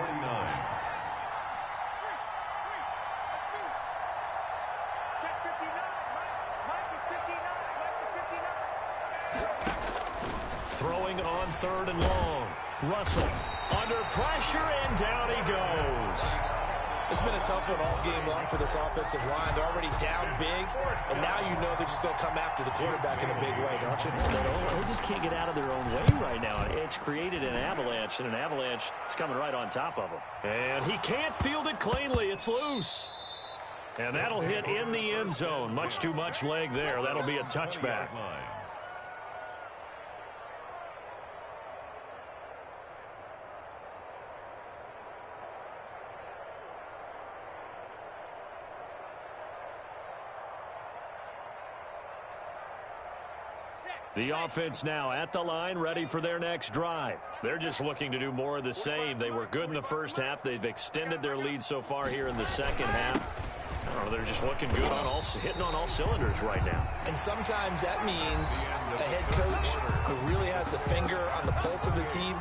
Throwing on third and long. Russell under pressure, and down he goes. It's been a tough one all game long for this offensive line. They're already down big, and now you know they're just going to come after the quarterback in a big way, don't you? They just can't get out of their own way right now. It's created an avalanche, and an avalanche is coming right on top of them. And he can't field it cleanly. It's loose. And that'll hit in the end zone. Much too much leg there. That'll be a touchback. The offense now at the line, ready for their next drive. They're just looking to do more of the same. They were good in the first half. They've extended their lead so far here in the second half. I don't know, they're just looking good on hitting on all cylinders right now. And sometimes that means a head coach who really has a finger on the pulse of the team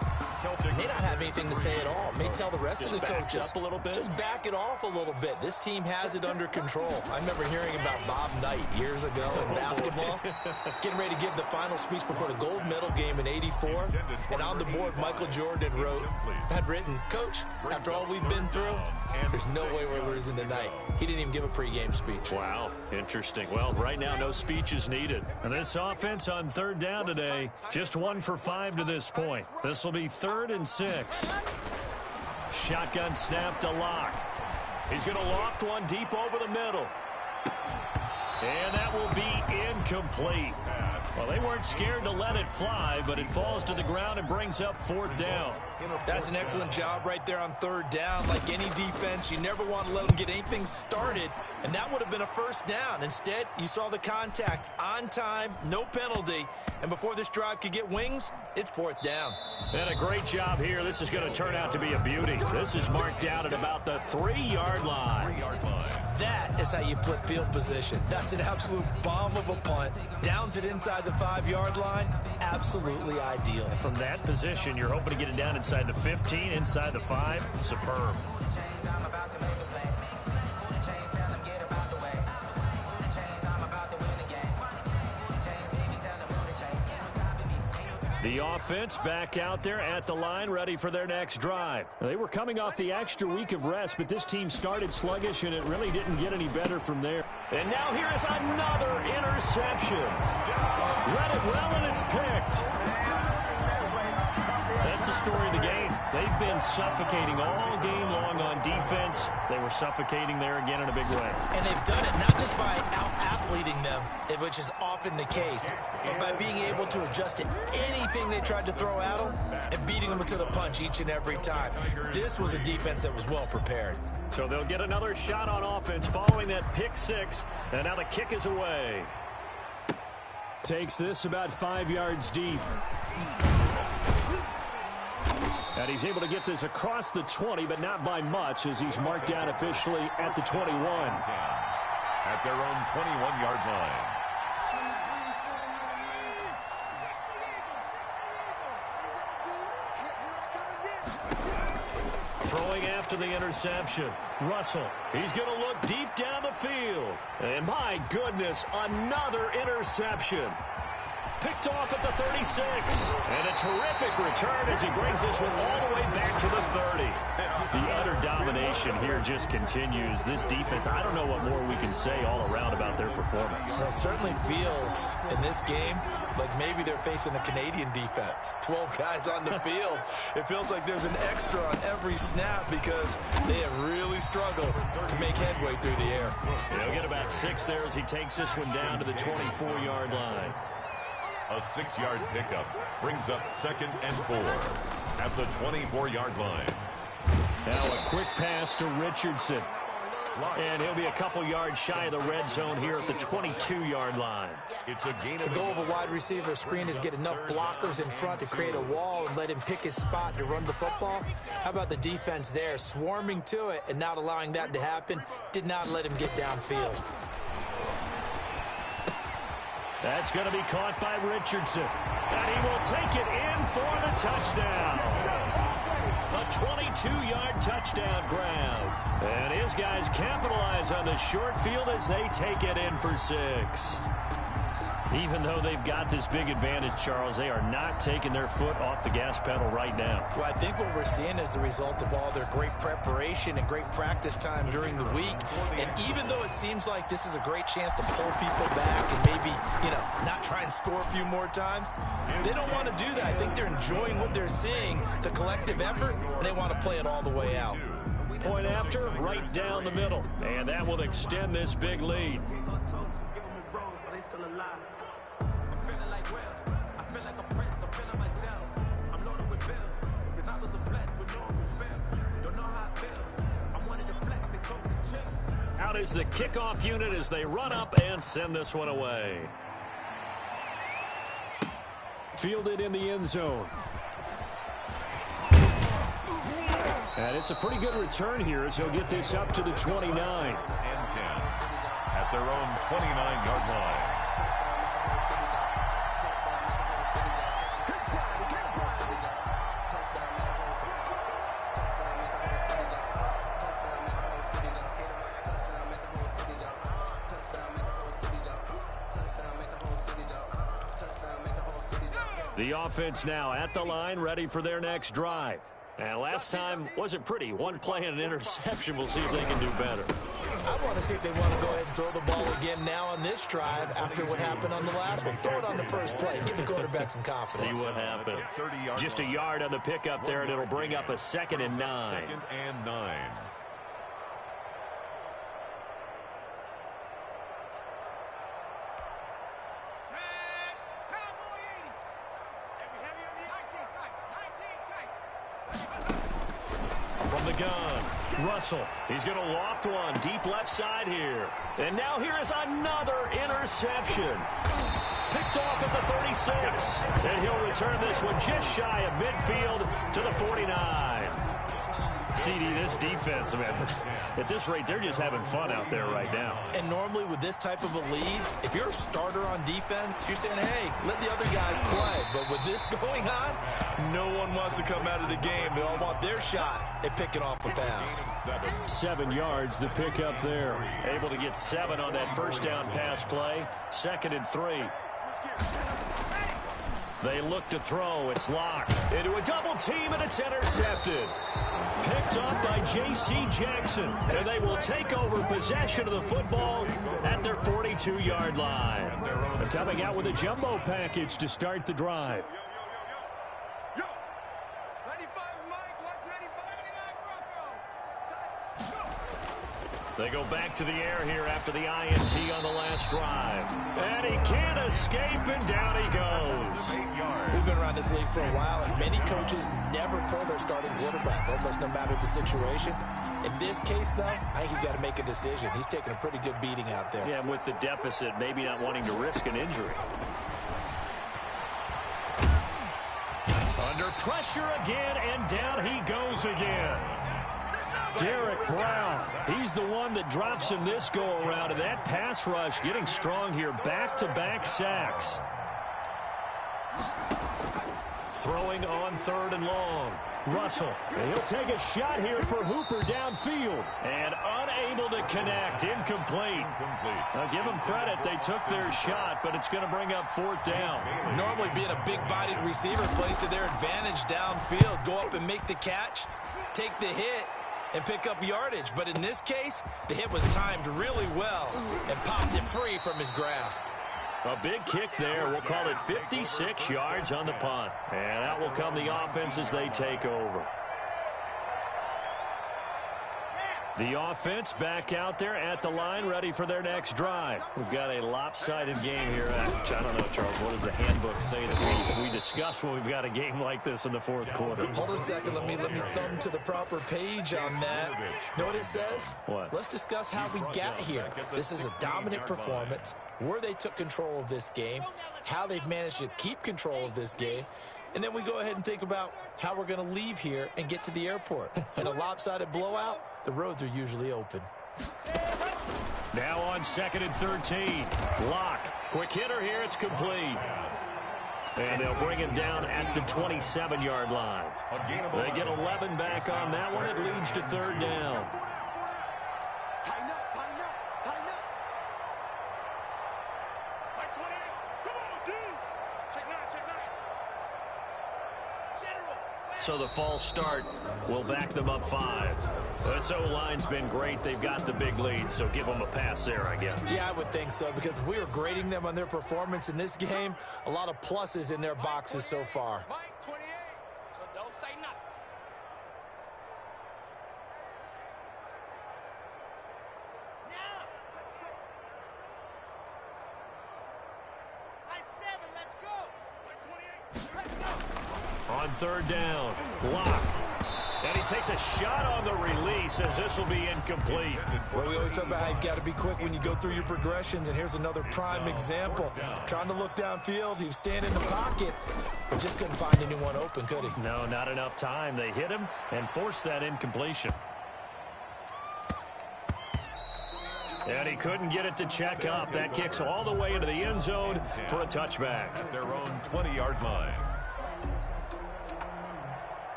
may not have anything to say at all. May tell the rest of the coaches, up a little bit. Just back it off a little bit. This team has it under control. I remember hearing about Bob Knight years ago in basketball, getting ready to give the final speech before the gold medal game in '84. And on the board, Michael Jordan had written, "Coach, after all we've been through, there's no way we're losing tonight." He didn't even give a pregame speech. Wow, interesting. Well, right now, no speech is needed. And this offense on third down today, just 1 for 5 to this point. This will be 3rd and 6. Shotgun snap to Locke. He's going to loft one deep over the middle. And that will be incomplete. Well, they weren't scared to let it fly, but it falls to the ground and brings up 4th down. That's an excellent job right there on 3rd down. Like any defense, you never want to let them get anything started, and that would have been a 1st down. Instead, you saw the contact on time, no penalty, and before this drive could get wings, it's 4th down. And a great job here. This is going to turn out to be a beauty. This is marked out at about the 3-yard line. That is how you flip field position. That's an absolute bomb of a punt. Downs it inside the 5-yard line. Absolutely ideal. From that position, you're hoping to get it down inside the 15, inside the 5. Superb. The offense back out there at the line, ready for their next drive. They were coming off the extra week of rest, but this team started sluggish, and it really didn't get any better from there. And now here is another interception. Read it well, and it's picked. That's the story of the game. They've been suffocating all game long on defense. They were suffocating there again in a big way. And they've done it not just by out-athleting them, which is often the case, but by being able to adjust to anything they tried to throw at them and beating them to the punch each and every time. This was a defense that was well prepared. So they'll get another shot on offense following that pick 6, and now the kick is away. Takes this about 5 yards deep. And he's able to get this across the 20, but not by much, as he's marked down officially at the 21. At their own 21-yard line. Throwing after the interception. Russell, he's going to look deep down the field. And my goodness, another interception. Picked off at the 36. And a terrific return as he brings this one all the way back to the 30. The utter domination here just continues. This defense, I don't know what more we can say all around about their performance. Well, it certainly feels in this game like maybe they're facing a Canadian defense. 12 guys on the field. It feels like there's an extra on every snap because they have really struggled to make headway through the air. He'll get about 6 there as he takes this one down to the 24-yard line. A 6-yard pickup brings up 2nd and 4 at the 24-yard line. Now a quick pass to Richardson. And he'll be a couple yards shy of the red zone here at the 22-yard line. It's a gain. The goal of a wide receiver screen is get enough blockers in front to create a wall and let him pick his spot to run the football. How about the defense there, swarming to it and not allowing that to happen? Did not let him get downfield. That's going to be caught by Richardson. And he will take it in for the touchdown. A 22-yard touchdown grab. And his guys capitalize on the short field as they take it in for 6. Even though they've got this big advantage, Charles, they are not taking their foot off the gas pedal right now. Well, I think what we're seeing is the result of all their great preparation and great practice time during the week. And even though it seems like this is a great chance to pull people back and maybe, not try and score a few more times, they don't want to do that. I think they're enjoying what they're seeing, the collective effort, and they want to play it all the way out. Point after, right down the middle. And that will extend this big lead. Out is the kickoff unit as they run up and send this one away. Fielded in the end zone. And it's a pretty good return here as he'll get this up to the 29. And 10 at their own 29-yard line. The offense now at the line, ready for their next drive. And last time wasn't pretty. One play and an interception. We'll see if they can do better. I want to see if they want to go ahead and throw the ball again now on this drive after what happened on the last one. Throw it on the first play. Give the quarterback some confidence. See what happens. Just a yard on the pickup there, and it'll bring up a 2nd and 9. 2nd and 9. From the gun, Russell. He's going to loft one deep left side here. And now here is another interception. Picked off at the 36. And he'll return this one just shy of midfield to the 49. CD, this defense, man, at this rate, they're just having fun out there right now. And normally with this type of a lead, if you're a starter on defense, you're saying, hey, let the other guys play. But with this going on, no one wants to come out of the game. They all want their shot at picking off the pass. 7 yards, the pickup there. Able to get 7 on that first down pass play. 2nd and 3. They look to throw. It's locked into a double team, and it's intercepted. Picked up by J.C. Jackson, and they will take over possession of the football at their 42-yard line. They're coming out with a jumbo package to start the drive. They go back to the air here after the INT on the last drive. And he can't escape, and down he goes. We've been around this league for a while, and many coaches never pull their starting quarterback, almost no matter the situation. In this case, though, I think he's got to make a decision. He's taking a pretty good beating out there. Yeah, and with the deficit, maybe not wanting to risk an injury. Under pressure again, and down he goes again. Derek Brown, he's the one that drops him this go-around, and that pass rush getting strong here. Back-to-back sacks. Throwing on 3rd and long. Russell, and he'll take a shot here for Hooper downfield. And unable to connect. Incomplete. Now, give them credit. They took their shot, but it's going to bring up 4th down. Normally being a big-bodied receiver plays to their advantage downfield. Go up and make the catch, take the hit, and pick up yardage. But in this case, the hit was timed really well and popped it free from his grasp. A big kick there. We'll call it 56 yards on the punt. And out will come the offense as they take over. The offense back out there at the line, ready for their next drive. We've got a lopsided game here. I don't know, Charles, what does the handbook say that we discuss when we've got a game like this in the 4th quarter? Hold on a second. Let me thumb to the proper page on that. Know what it says? What? Let's discuss how we got here. This is a dominant performance, where they took control of this game, how they've managed to keep control of this game, and then we go ahead and think about how we're going to leave here and get to the airport. In a lopsided blowout, the roads are usually open. Now on 2nd and 13. Lock. Quick hitter here. It's complete. And they'll bring it down at the 27-yard line. They get 11 back on that one. It leads to 3rd down. So the false start will back them up 5. This O-line's been great. They've got the big lead, so give them a pass there, I guess. Yeah, I would think so, because if we were grading them on their performance in this game, a lot of pluses in their boxes so far. Mike 28, so don't say nothing. On third down, block. And he takes a shot on the release as this will be incomplete. Well, we always talk about how you've got to be quick when you go through your progressions, and here's another prime example. Trying to look downfield, he was standing in the pocket, but just couldn't find anyone open, could he? No, not enough time. They hit him and forced that incompletion. And he couldn't get it to check up. That kicks all the way into the end zone for a touchback. At their own 20-yard line.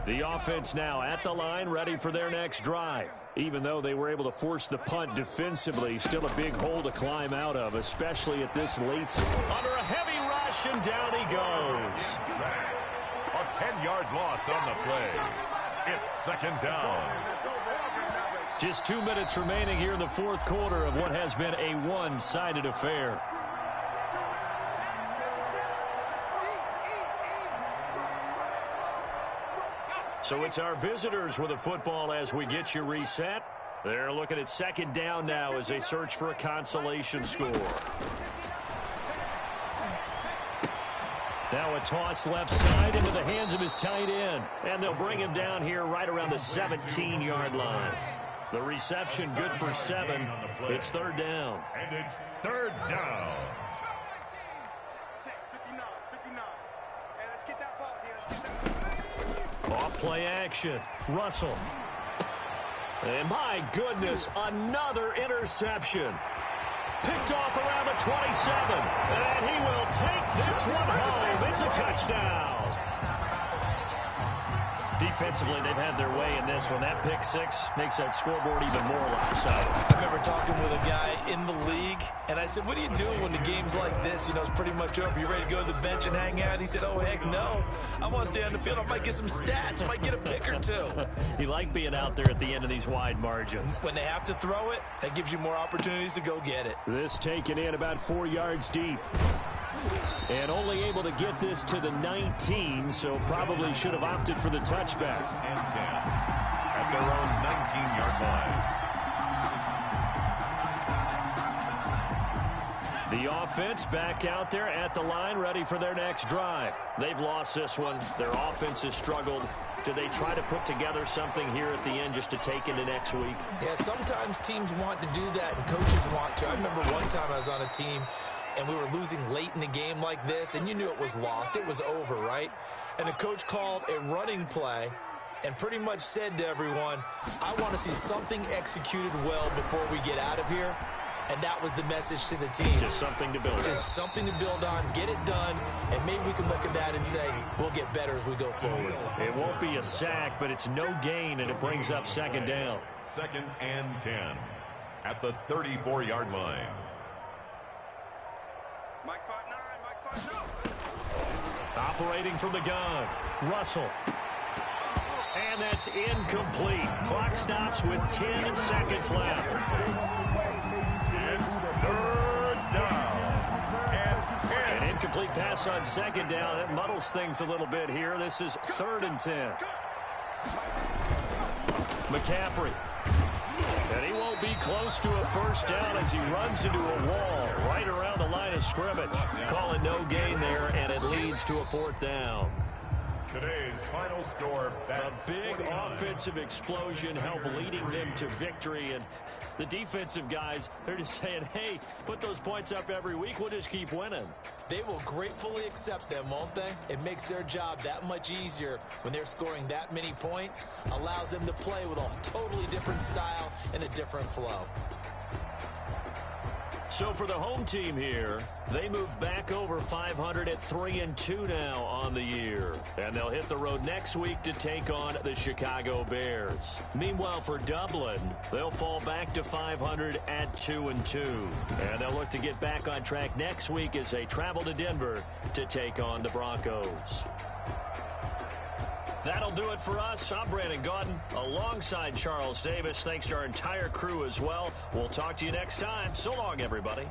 The offense now at the line, ready for their next drive. Even though they were able to force the punt defensively, still a big hole to climb out of, especially at this late. Under a heavy rush, and down he goes. A 10-yard loss on the play. It's second down. Just 2 minutes remaining here in the fourth quarter of what has been a one-sided affair. So it's our visitors with the football as we get you reset. They're looking at second down now as they search for a consolation score. Now a toss left side into the hands of his tight end. And they'll bring him down here right around the 17-yard line. The reception good for 7. It's third down. And it's third down. Off play action. Russell. And my goodness, another interception. Picked off around the 27. And he will take this one home. It's a touchdown. Defensively, they've had their way in this one. That pick 6 makes that scoreboard even more lopsided. I remember talking with a guy in the league, and I said, what do you do when the game's like this? You know, it's pretty much over. You ready to go to the bench and hang out? He said, oh, heck no. I want to stay on the field. I might get some stats. I might get a pick or two. You like being out there at the end of these wide margins. When they have to throw it, that gives you more opportunities to go get it. This taken in about 4 yards deep. And only able to get this to the 19, so probably should have opted for the touchback. And 10 at their own 19-yard line. The offense back out there at the line, ready for their next drive. They've lost this one. Their offense has struggled. Do they try to put together something here at the end just to take into next week? Yeah, sometimes teams want to do that, and coaches want to. I remember one time I was on a team, and we were losing late in the game like this, and you knew it was lost. It was over, right? And the coach called a running play and pretty much said to everyone, I want to see something executed well before we get out of here. And that was the message to the team. Just something to build on. Just something to build on, get it done, and maybe we can look at that and say, we'll get better as we go forward. It won't be a sack, but it's no gain, and it brings up second down. Second and 10 at the 34-yard line. Mike 5'9", Mike 5'9". Operating from the gun, Russell. And that's incomplete. Clock stops with 10 seconds left. It's third down and 10. An incomplete pass on second down. That muddles things a little bit here. This is 3rd and 10. McCaffrey. And he won't be close to a first down as he runs into a wall right around the line of scrimmage. Calling no gain there, and it leads to a 4th down. Today's final score. A big offensive explosion helped leading them to victory. And the defensive guys, they're just saying, hey, put those points up every week. We'll just keep winning. They will gratefully accept them, won't they? It makes their job that much easier when they're scoring that many points. Allows them to play with a totally different style and a different flow. So for the home team here, they move back over 500 at 3-2 now on the year. And they'll hit the road next week to take on the Chicago Bears. Meanwhile, for Dublin, they'll fall back to 500 at 2-2. And they'll look to get back on track next week as they travel to Denver to take on the Broncos. That'll do it for us. I'm Brandon Gaudin alongside Charles Davis. Thanks to our entire crew as well. We'll talk to you next time. So long, everybody.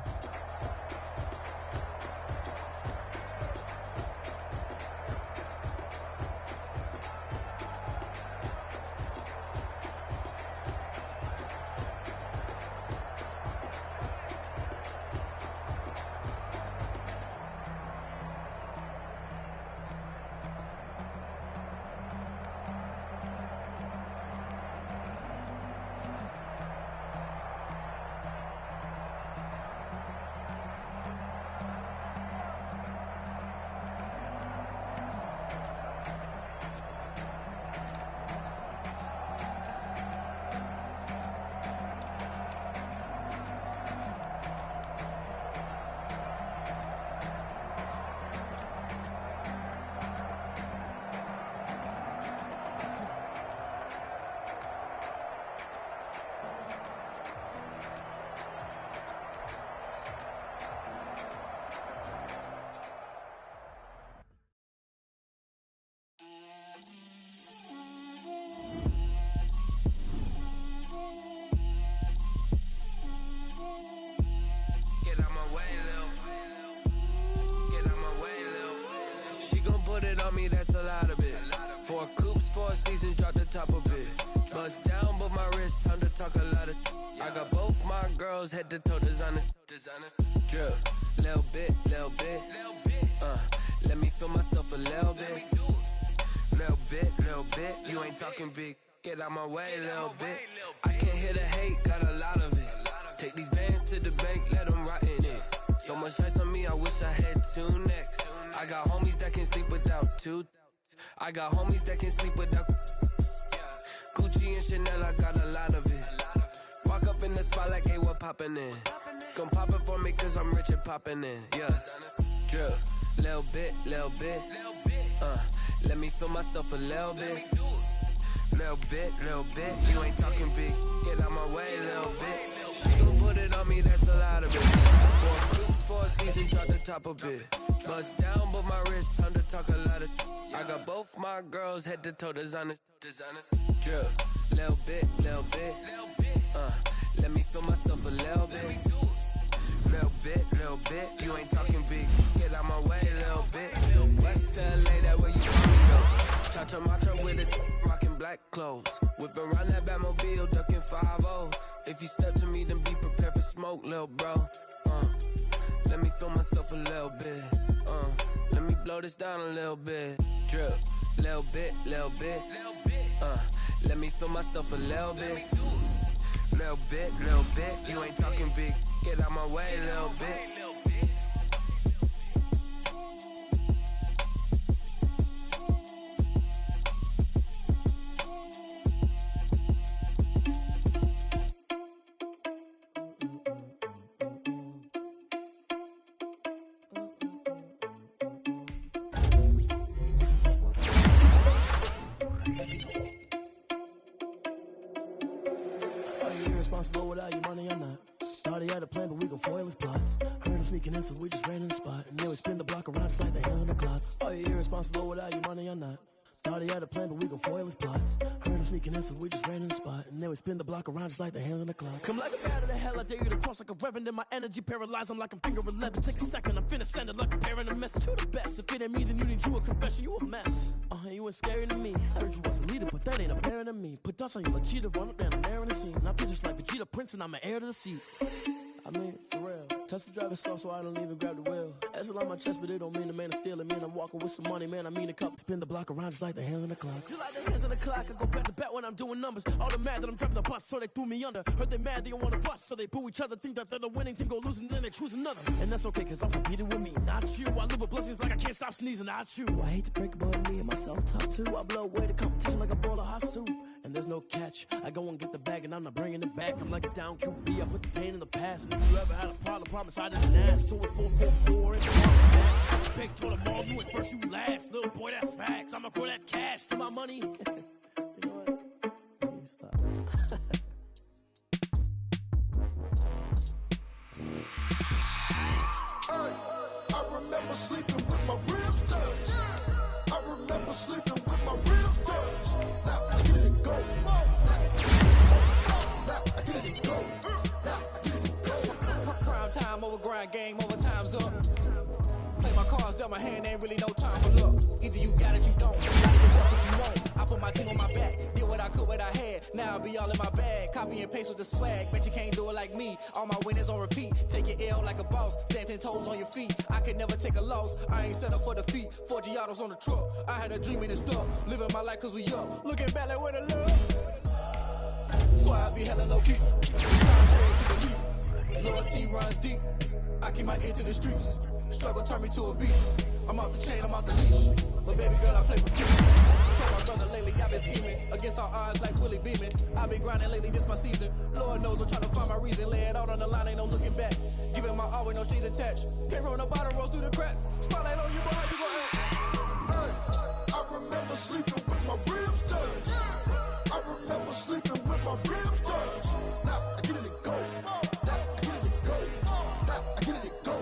That's a lot of it. 4 coops, 4 seasons, drop the top of it. Bust down, but my wrist, time to talk a lot of. I got both my girls head to toe designer. Drip, little bit. Let me feel myself a little bit. Little bit. You ain't talking big. Get out my way, little bit. I can't hear the hate, got a lot of it. Take these bands to the bank, let them rot in it. So much ice on me, I wish I had 2 necks. I got homies that can sleep without 2. I got homies that can sleep without Gucci and Chanel, I got a lot of it. Walk up in the spot like, hey, what poppin' in? Come pop it for me cause I'm rich and poppin' in. Yeah, drip, little bit. Let me feel myself a little bit. Little bit. You ain't talking big. Get out my way, little bit. She gon' put it on me, that's a lot of it. 4 coops, 4 seasons, drop the top a bit. Bust down, but my wrist, time to talk a lot of. I got both my girls head to toe designer. Drip, little bit. Let me feel myself a little bit. Little bit. You ain't talking big. Get out my way, little bit. West LA, that where you want me though. Cha-cha-macha with it, rockin' black clothes. Whip around that Batmobile, ducking 5-0. If you step to me, then be prepared for smoke, little bro. Let me feel myself a little bit. Let me blow this down a little bit. Drip, little bit. Let me feel myself a little bit. Little bit. You ain't talking big. Get out my way, little bit. Irresponsible without your money or not. Thought he had a plan, but we gon' foil his plot. Heard him sneaking in, so we just ran in the spot. And then we spin the block around just like the hands on the clock. Are you irresponsible without your money or not? Thought he had a plan, but we gon' foil his plot. Heard him sneaking in, so we just ran in the spot. And then we spin the block around just like the hands on the clock. Come like a bat of the hell, I dare you to cross like a reverend. In my energy paralyzed, I'm like I'm finger 11. Take a second, I'm finna send it like a parent a message to the best. If it ain't me, then you need you a confession, you a mess. You ain't scary to me. I heard you was a leader, but that ain't apparent to me. Put dust on you like cheetah, run up down the air in the scene. I feel just like Vegeta Prince and I'm an heir to the seat. I mean, for real. Touch the driver's soft so I don't even grab the wheel. S on my chest, but it don't mean the man is stealing. Mean I'm walking with some money, man. I mean a cup. Spin the block around just like the hands on the clock. Just like the hands on the clock, I go back to back when I'm doing numbers. All the mad that I'm driving the bus, so they threw me under. Heard they mad, they don't wanna bust, so they boo each other. Think that they're the winning team, go losing, then they choose another. And that's okay, cause I'm competing with me, not you. I live with blessings like I can't stop sneezing, not you. I hate to break it, but me and myself top 2. I blow away the competition like a bowl of hot soup. And there's no catch. I go and get the bag and I'm not bringing it back. I'm like a down QB, I put the pain in the past. And if you ever had a problem, promise I didn't ask. So it's 444 in the back. Big told them all, you went first, you last. Little boy, that's facts. I'ma grow that cash to my money. You know what? Let me stop. I remember sleeping with my ribs touched. I remember sleeping with my ribs touched. Now I get it and go. Now I get it and go. Now I get it and go. Prime time over grind, game over, time's up. Play my cards, dealt my hand, ain't really no time for luck. Either you got it, you don't. Got yourself if you won't. I put my team on my back, did what I could, what I had. Now I be all in my bag, copy and paste with the swag. Bet you can't do it like me. All my winners on repeat. Take your L like a boss, stand 10 toes on your feet. I can never take a loss. I ain't set up for defeat. 4 Giottos on the truck. I had a dream and it's stuck. Living my life cause we up. Looking back like where the love. So I be hella low key. Time to the lead. Loyalty runs deep. I keep my ear to the streets. Struggle turn me to a beast. I'm out the chain, I'm out the leash. But baby girl, I play with you. Told my brother lately, I've been scheming. Against all odds like Willie Beeman. I've been grinding lately, this my season. Lord knows I'm trying to find my reason. Lay it out on the line, ain't no looking back. Giving my all with no strings attached. Can't roll no bottle, rolls through the cracks. Spotlight on you, boy, how you gon' act? I remember sleeping with my ribs touched. I remember sleeping with my ribs touched. Now I get it and go. Now I get it and go. Now I get it and go.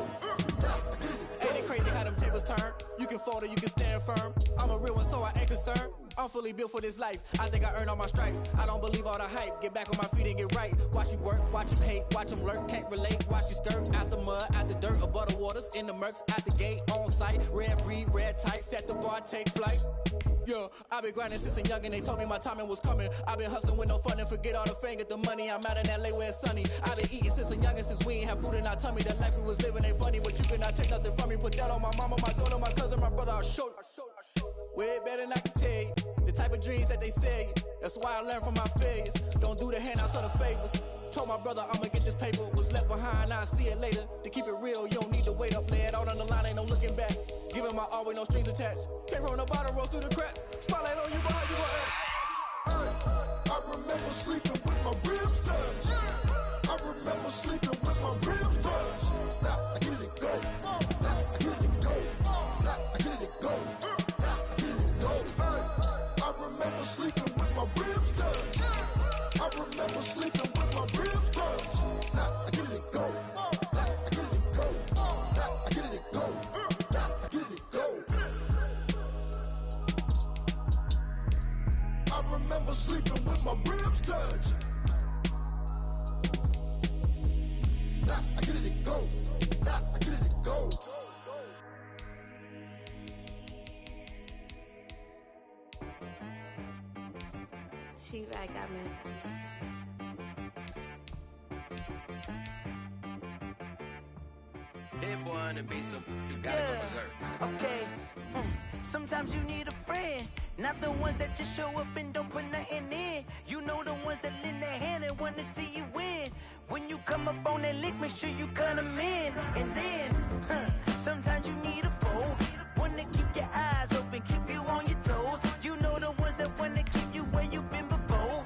Now I get it and go. Ain't it crazy how them tables turn? You can fold or you can stand firm. I'm a real one, so I ain't concerned. I'm fully built for this life. I think I earned all my stripes. I don't believe all the hype. Get back on my feet and get right. Watch you work, watch him hate, watch him lurk. Can't relate, watch you skirt. Out the mud, out the dirt, above the waters, in the murks, at the gate, on site. Red breed, red tight, set the bar, take flight. Yeah, I've been grinding since a young and they told me my timing was coming. I've been hustling with no fun and forget all the fame, get the money. I'm out in LA where it's sunny. I've been eating since a young and since we ain't have food in our tummy. The life we was living ain't funny, but you cannot take nothing from me. Put that on my mama, my daughter, my cousin, my brother, I'll show you. Way better than I can tell you. The type of dreams that they sell you. That's why I learned from my failures. Don't do the handouts or the favors. Told my brother I'ma get this paper. Was left behind, I'll see it later. To keep it real, you don't need to wait up. Lay it out on the line, ain't no looking back. Giving my all with no strings attached. Can't roll no bottle, roll through the cracks. Spotlight on you, but how you gon' act? I remember sleeping with my ribs touched. I remember sleeping with my ribs touched. Now I get it and go. Now I get it and go. Now I get it and go. Now I get it and go. I remember sleeping with my ribs touched. I remember sleeping with my ribs touched. Now I get it and go. Now I get it and go. Now I get it and go. Now I get it and go. I remember sleeping with my ribs touched. Now I get it and go. Now I get it and go. She right, got me. Hit boy on the beat, so you gotta go berserk. Okay. Sometimes you need a friend, not the ones that just show up and don't put nothing in. You know the ones that lend their hand and want to see you win. When you come up on that lick, make sure you cut them in. And then, sometimes you need a foe, one to keep your eyes open, keep you on your toes. You know the ones that want to keep you where you've been before.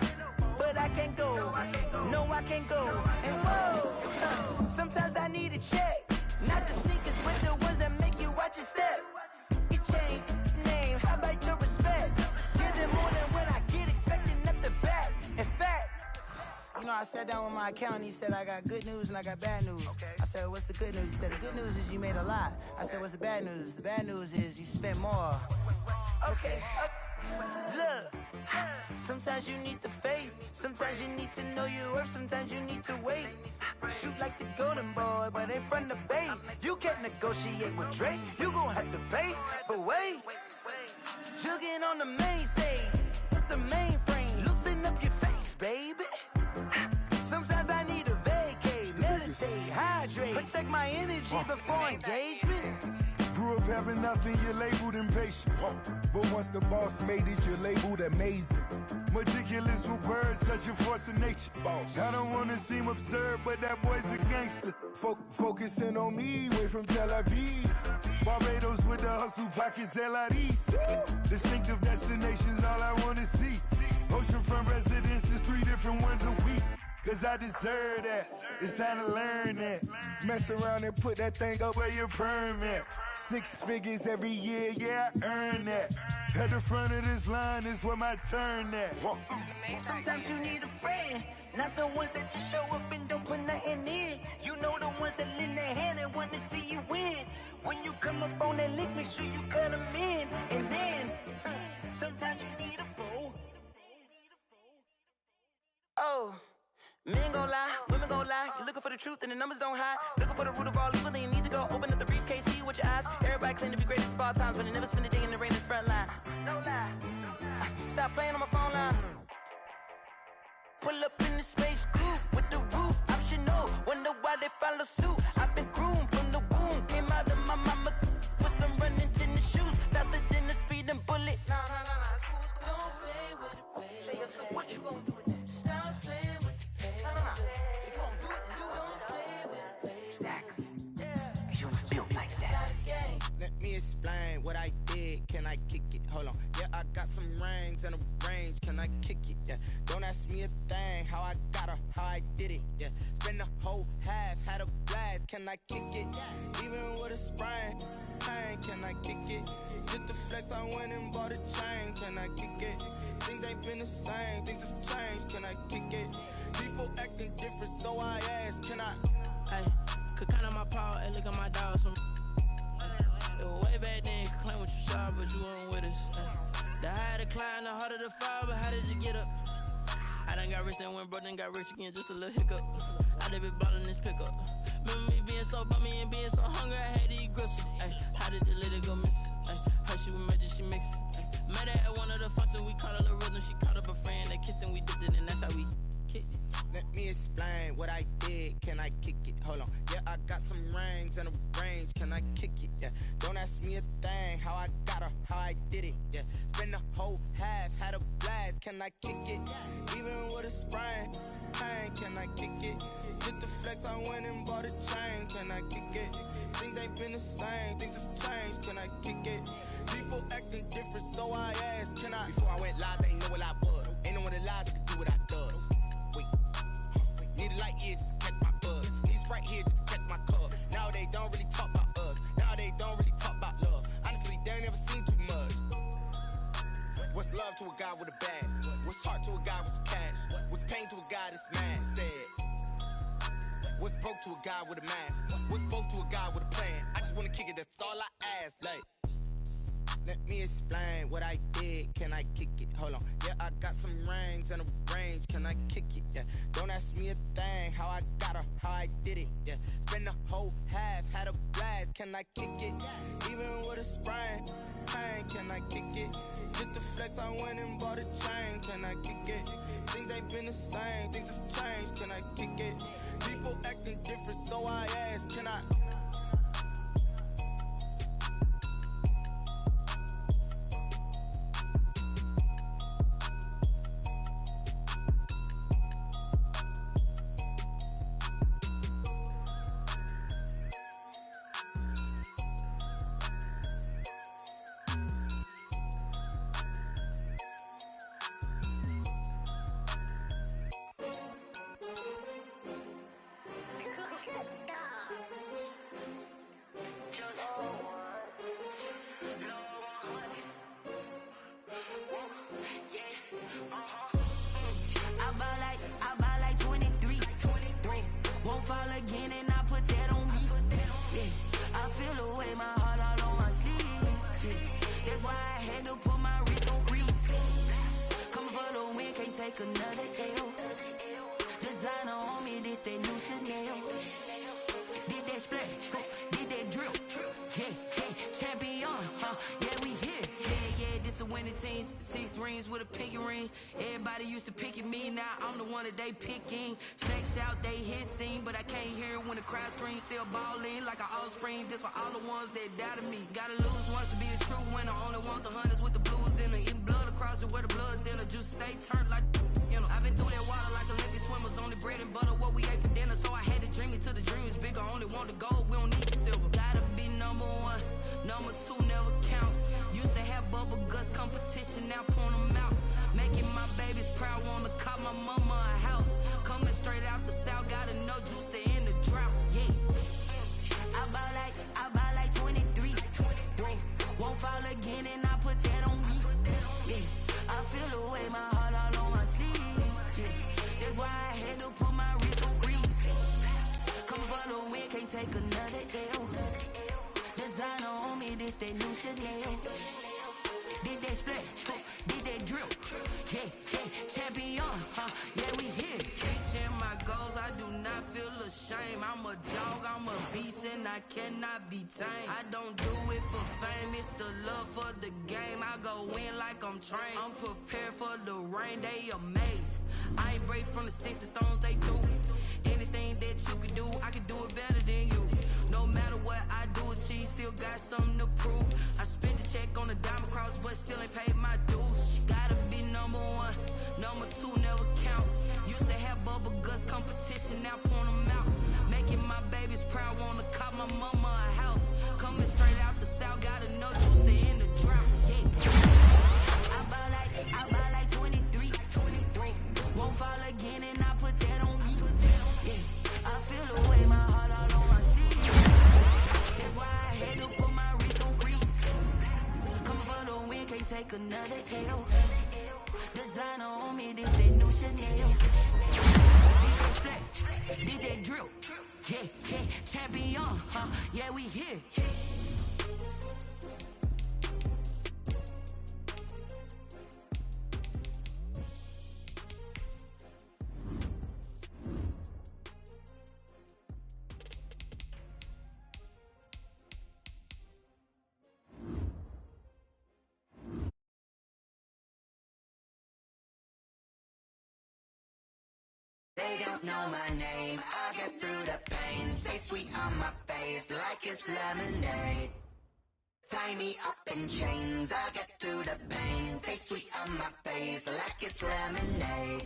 But I can't go, no I can't go. And whoa, sometimes I need a check, not the sneakers, but the ones that make you watch your step. Your chain, name, how about your respect? Give them more than what I get, expecting at the back. In fact, you know, I sat down with my accountant, he said I got good news and I got bad news. Okay. I said, what's the good news? He said, the good news is you made a lot. I said, what's the bad news? The bad news is you spent more. Okay. Look, sometimes you need the faith, sometimes you need to know your worth, sometimes you need to wait. Shoot like the golden boy, but ain't from the bay. You can't negotiate with Drake, you gon' have to pay. But wait, jugging on the main stage with the mainframe, loosen up your face, baby. Sometimes I need a vacate, meditate, hydrate, protect my energy before engagement. Grew up having nothing, you're labeled impatient. But once the boss made it, you're labeled amazing. Meticulous with words, such a force of nature. I don't wanna seem absurd, but that boy's a gangster. Focusing on me, way from Tel Aviv. Barbados with the hustle pockets, LIDs. Distinctive destinations, all I wanna see. Oceanfront residences, 3 different ones a week. Cause I deserve that. It's time to learn that. Mess around and put that thing up where your permit. 6 figures every year, yeah, I earn that. At the front of this line is where my turn at. Sometimes you need a friend, not the ones that just show up and don't put nothing in. You know the ones that lend their hand and want to see you win. When you come up on that lick, make sure you cut them in. And then, sometimes you need a fool. Oh. Men gon' lie, women gon' lie. You're looking for the truth and the numbers don't hide. Looking for the root of all evil, then you need to go open up the briefcase, see with your eyes. Everybody claim to be greatest of all times, but they never spend a day in the rain in the front line. No lie. Stop playing on my phone line. Pull up in the space coupe with the roof optional. Wonder why they follow suit. I've been groomed from the womb. Came out of my mama with some running tennis shoes. Faster than the speeding bullet. Nah, it's cool, it's cool. Don't play with it, baby. Say so what you gon' do with it? Stop playing with it. If you gon' do it, then don't play with it. Exactly. Cause you ain't built like that. Let me explain what I did. Can I kick it? Hold on. Yeah, I got some rings and a range. Can I kick it? Yeah. Don't ask me a thing. How I got her, how I did it. Yeah. Spend the whole half, had a blast. Can I kick it? Even with a sprain. Pain, can I kick it? Just the flex, I went and bought a chain. Can I kick it? Things ain't been the same. Things have changed. Can I kick it? People acting different, so I ask, can I? Hey, could count on my power and look at my dogs from. It was way back then, could claim what you saw, but you weren't with us. The higher the climb, the harder the fall, but how did you get up? I done got rich and went broke, then got rich again, just a little hiccup. I done been ballin' this pickup. Remember me being so bummy and being so hungry, I had to eat gristle. Ay, how did the lady go miss? Ay, her she was magic, she mixed. Met her at one of the functions, we caught a little rhythm, she caught up a friend, they kissed and we dipped it, and that's how we kicked it. Let me explain what I did. Can I kick it? Hold on. Yeah, I got some rings and a range. Can I kick it? Yeah. Don't ask me a thing. How I got her, how I did it. Yeah. Spend the whole half, had a blast. Can I kick it? Even with a sprain. Pain, can I kick it? Just the flex, I went and bought a chain. Can I kick it? Things ain't been the same. Things have changed. Can I kick it? People acting different, so I asked, can I? Before I went live, they ain't know what I was. Ain't no one alive that could do what I does. Need a light here just to catch my buzz. Need Sprite here just to catch my cup. Now they don't really talk about us. Now they don't really talk about love. Honestly, they ain't never seen too much. What's love to a guy with a bag? What's heart to a guy with some cash? What's pain to a guy that's mad? Said. What's broke to a guy with a mask? What's broke to a guy with a plan? I just wanna kick it, that's all I ask. Like, let me explain what I did. Can I kick it? Hold on. Yeah, I got some rings and a range. Can I kick it? Yeah. Don't ask me a thing. How I got her, how I did it. Yeah. Spend the whole half, had a blast. Can I kick it? Even with a sprain. Pain, can I kick it? Just the flex, I went and bought a chain. Can I kick it? Things ain't been the same. Things have changed. Can I kick it? People acting different, so I ask, can I? Another L. Designer on me, this that new Chanel. Did that splash, did that drill. Yeah, champion, yeah, we here. Yeah, this the winning team. 6 rings with a pinky ring. Everybody used to pick at me, now I'm the one that they picking. Snakes out, they hissing, but I can't hear when the crowd screams. Still balling like an offspring. This for all the ones that doubted me. Gotta lose once to be a true winner. Only want the hunters with the blues in it. Eating blood across it where the blood thinner. Juice stay turned like, you know. I've been through that water like Olympic swimmers. Only bread and butter what we ate for dinner. So I had to dream it till the dream is bigger. Only want the gold, we don't need the silver. Gotta be number 1, number 2 never count. Used to have bubble guts competition, now point them out. Making my babies proud, wanna call my mama a house. Coming straight out the south, gotta know juice to end the drought. Yeah. I buy like 23. Won't fall again and I put that on me. Yeah. I feel the way, my heart all on my sleeve. Yeah. That's why I had to put my wrist on freeze. Coming for the win, can't take another L. Designer on me, this that new Chanel. Did that split, did that drill. Yeah, champion, yeah, we here. Reaching my goals, I do not feel ashamed. I'm a dog, I'm a beast, and I cannot be tamed. I don't do it for fame, it's the love for the game. I go in like I'm trained. I'm prepared for the rain, they amazed. I ain't break from the sticks and stones they threw. Anything that you can do, I can do it better than you. No matter what I do, achieve, still got something to prove. I spent the check on the diamond cross, but still ain't paid my dues. Gotta be number one, number two never count. Used to have bubble guts competition, now point them out. Making my babies proud, wanna call my mama a house. Coming straight out the south, gotta know juice to end the drought. Yeah. I buy like 23. Won't fall again and I put that on me. Yeah. I feel the way, my heart all on my sleeve. That's why I had to put my wrist on freeze. Coming for the win, can't take another L. Designer on me, this that new Chanel. Did that splat, did that drill. Yeah, champion, yeah, we here. They don't know my name, I get through the pain. Taste sweet on my face like it's lemonade. Tie me up in chains, I get through the pain. Taste sweet on my face like it's lemonade.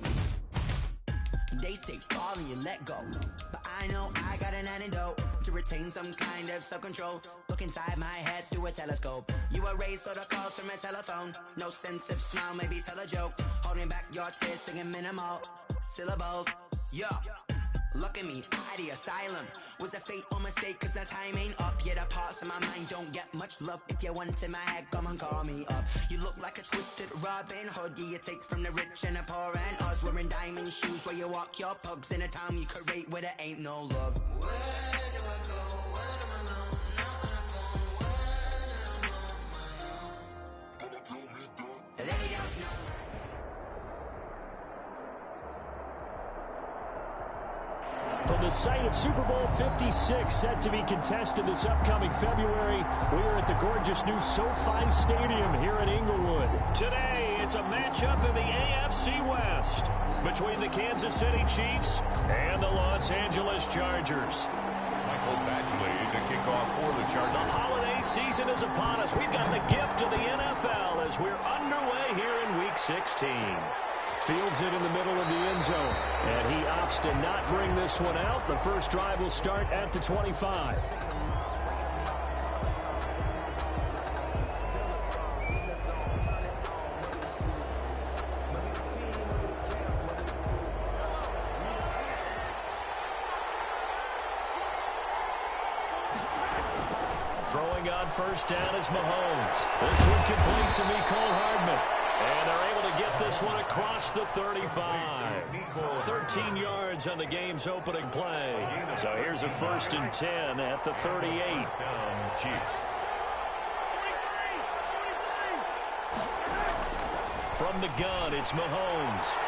They say fall and you let go, but I know I got an antidote to retain some kind of self-control. Look inside my head through a telescope. You erase all the calls from a telephone. No sense of smile, maybe tell a joke. Holding back your tears, singing minimal syllables. Yeah, look at me, out the asylum. Was a fate or mistake, cause the time ain't up. Yeah, the parts of my mind don't get much love. If you want in my head, come and call me up. You look like a twisted Robin Hood. Yeah, you take from the rich and the poor and us. Wearing diamond shoes where you walk your pugs in a town you create where there ain't no love. Where do I go? Where do I know? Not on the phone, when I'm on my own. They don't know. From the site of Super Bowl 56, set to be contested this upcoming February, we are at the gorgeous new SoFi Stadium here in Inglewood. Today, it's a matchup in the AFC West between the Kansas City Chiefs and the Los Angeles Chargers. Michael Badgley to kick off for the Chargers. The holiday season is upon us. We've got the gift of the NFL as we're underway here in Week 16. Fields it in the middle of the end zone, and he opts to not bring this one out. The first drive will start at the 25. Throwing on first down is Mahomes. This one complete to Mecole Hardman. And they're able to get this one across the 35. 13 yards on the game's opening play. So here's a 1st and 10 at the 38. From the gun, it's Mahomes.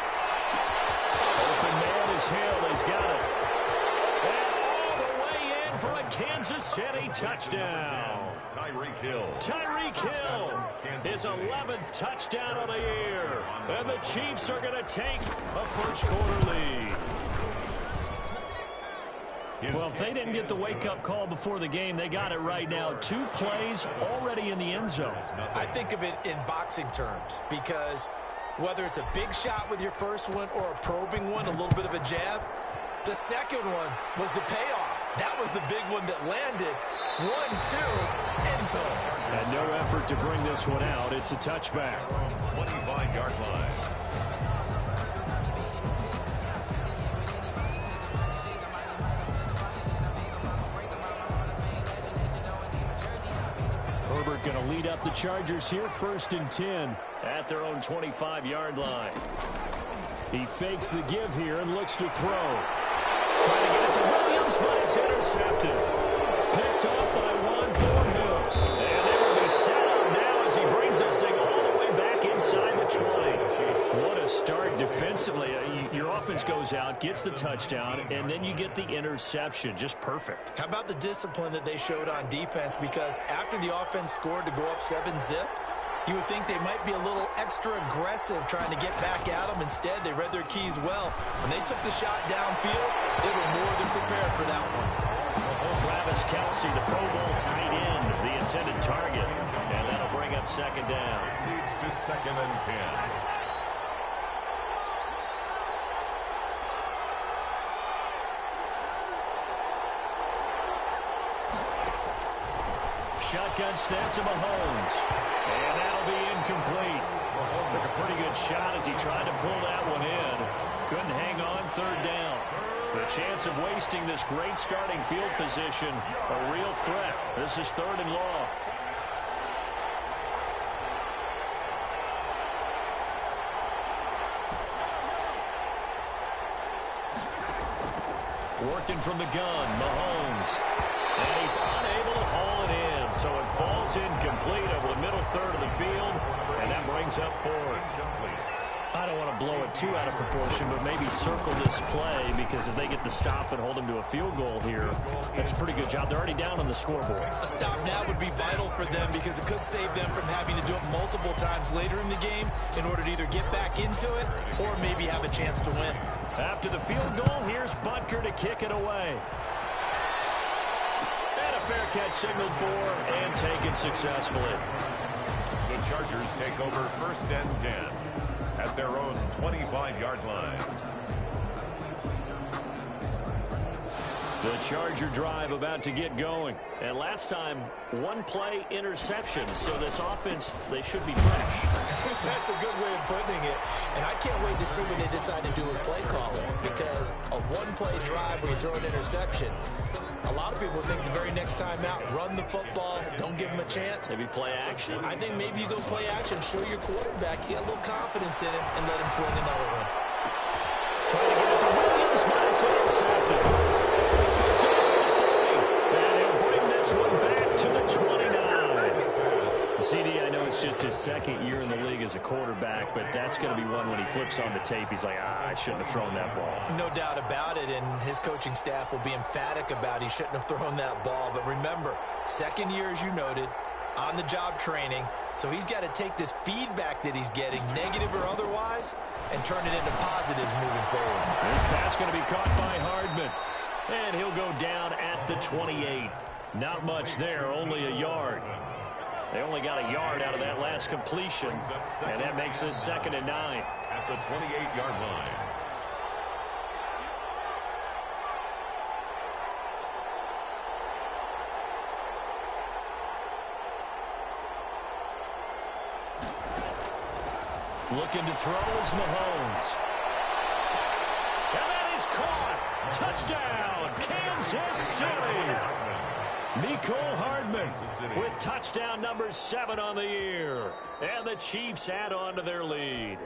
Open man is Hill. He's got it. And all the way in for a Kansas City touchdown. Tyreek Hill. Tyreek Hill, his 11th touchdown of the year. And the Chiefs are going to take a first-quarter lead. Well, if they didn't get the wake-up call before the game, they got it right now. 2 plays already in the end zone. I think of it in boxing terms because whether it's a big shot with your first one or a probing one, a little bit of a jab, the second one was the payoff. That was the big one that landed. 1-2, end zone. And no effort to bring this one out. It's a touchback. 25-yard line. Herbert going to lead up the Chargers here, 1st and 10 at their own 25-yard line. He fakes the give here and looks to throw. Trying to get it to Williams, but it's intercepted. Picked off by Juan Thornhill. And they will be set up now as he brings this thing all the way back inside the 20. What a start defensively. Your offense goes out, gets the touchdown, and then you get the interception. Just perfect. How about the discipline that they showed on defense? Because after the offense scored to go up 7-zip, you would think they might be a little extra aggressive trying to get back at them. Instead, they read their keys well. When they took the shot downfield, they were more than prepared for that one. Travis Kelce, the Pro Bowl tight end, the intended target. And that'll bring up 2nd down. Leads to 2nd and 10. Shotgun snap to Mahomes. And that'll be incomplete. Took a pretty good shot as he tried to pull that one in. Couldn't hang on, 3rd down. The chance of wasting this great starting field position, a real threat. This is 3rd and long. Working from the gun, Mahomes. And he's unable to haul it in, so it falls incomplete over the middle 3rd of the field, and that brings up 4th. I don't want to blow it too out of proportion, but maybe circle this play, because if they get the stop and hold him to a field goal here, that's a pretty good job. They're already down on the scoreboard. A stop now would be vital for them because it could save them from having to do it multiple times later in the game in order to either get back into it or maybe have a chance to win. After the field goal, here's Butker to kick it away. And a fair catch signaled for and taken successfully. The Chargers take over 1st and 10 at their own 25-yard line. The Charger drive about to get going. And last time, 1 play interception. So this offense, they should be fresh. That's a good way of putting it. And I can't wait to see what they decide to do with play calling. Because a 1-play drive where you throw an interception, a lot of people think the very next time out, run the football, don't give him a chance. Maybe play action? I think maybe you go play action, show your quarterback, you get a little confidence in him, and let him fling another one. Trying to get it to Williams, but it's intercepted. And he'll bring this one back to the 29. CD, I know it's just his 2nd year in the league as a quarterback, but that's going to be one when he flips on the tape. He's like, I shouldn't have thrown that ball. No doubt about it, and his coaching staff will be emphatic about he shouldn't have thrown that ball. But remember, 2nd year, as you noted, on-the-job training, so he's got to take this feedback that he's getting, negative or otherwise, and turn it into positives moving forward. This pass going to be caught by Hardman, and he'll go down at the 28. Not much there, only a yard. They only got a yard out of that last completion, and that makes this 2nd and 9. At the 28-yard line. Looking to throw is Mahomes. And that is caught. Touchdown, Kansas City. Mecole Hardman with touchdown number 7 on the year. And the Chiefs add on to their lead.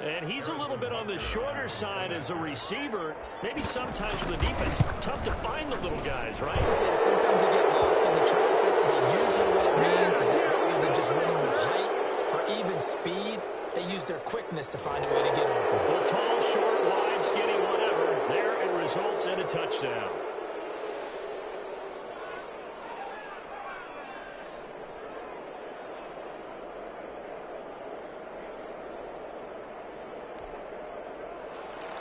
And he's a little bit on the shorter side as a receiver. Maybe sometimes for the defense, tough to find the little guys, right? Yeah, sometimes they get lost in the traffic, but usually what it means is that rather than just winning with height or even speed, they use their quickness to find a way to get open. Well, tall, short, wide, skinny, whatever. There it results in a touchdown.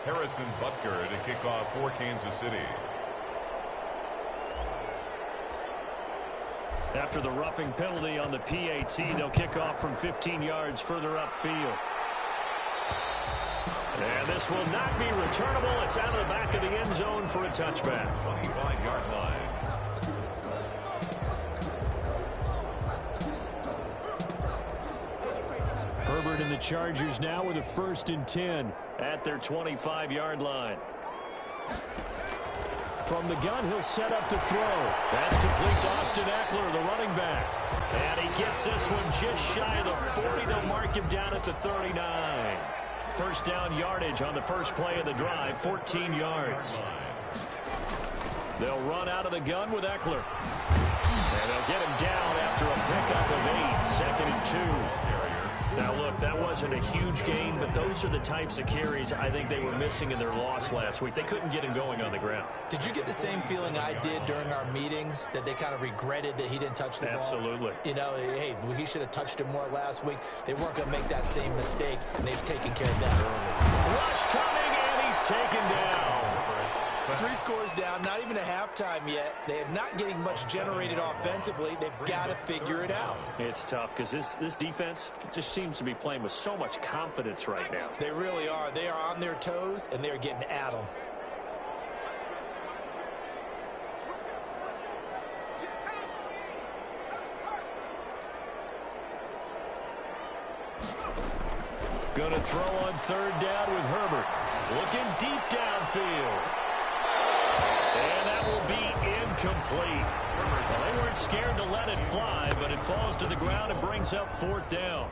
Harrison Butker to kick off for Kansas City. After the roughing penalty on the PAT, they'll kick off from 15 yards further upfield. And this will not be returnable. It's out of the back of the end zone for a touchback. 25-yard line. the Chargers now with a 1st and 10 at their 25-yard line. From the gun, he'll set up to throw. That's complete to Austin Eckler, the running back. And he gets this one just shy of the 40. They'll mark him down at the 39. First down yardage on the first play of the drive, 14 yards. They'll run out of the gun with Eckler. And they'll get him down after a pickup of 8, 2nd and 2. Now, look, that wasn't a huge gain, but those are the types of carries I think they were missing in their loss last week. They couldn't get him going on the ground. Did you get the same feeling I did during our meetings, that they kind of regretted that he didn't touch the ball? Absolutely. You know, hey, he should have touched him more last week. They weren't going to make that same mistake, and they've taken care of that early. Rush coming, and he's taken down. 3 scores down, not even a halftime yet. They are not getting much generated offensively. They've got to figure it out. It's tough because this defense just seems to be playing with so much confidence right now. They really are. They are on their toes, and they're getting at them. Going to throw on 3rd down with Herbert. Looking deep downfield. And that will be incomplete. Well, they weren't scared to let it fly, but it falls to the ground and brings up 4th down.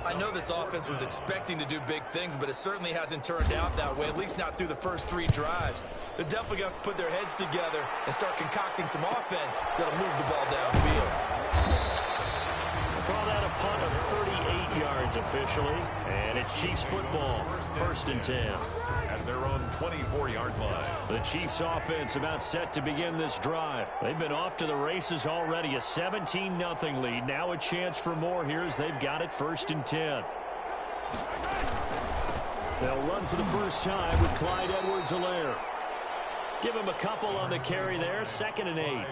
I know this offense was expecting to do big things, but it certainly hasn't turned out that way, at least not through the first 3 drives. They're definitely going to have to put their heads together and start concocting some offense that'll move the ball downfield. Call that a punt of 38 yards officially, and it's Chiefs football, 1st and 10. At their own 24-yard line. The Chiefs offense about set to begin this drive. They've been off to the races already, a 17-0 lead. Now a chance for more here as they've got it 1st and 10. They'll run for the first time with Clyde Edwards-Helaire. Give him a couple on the carry there, 2nd and 8.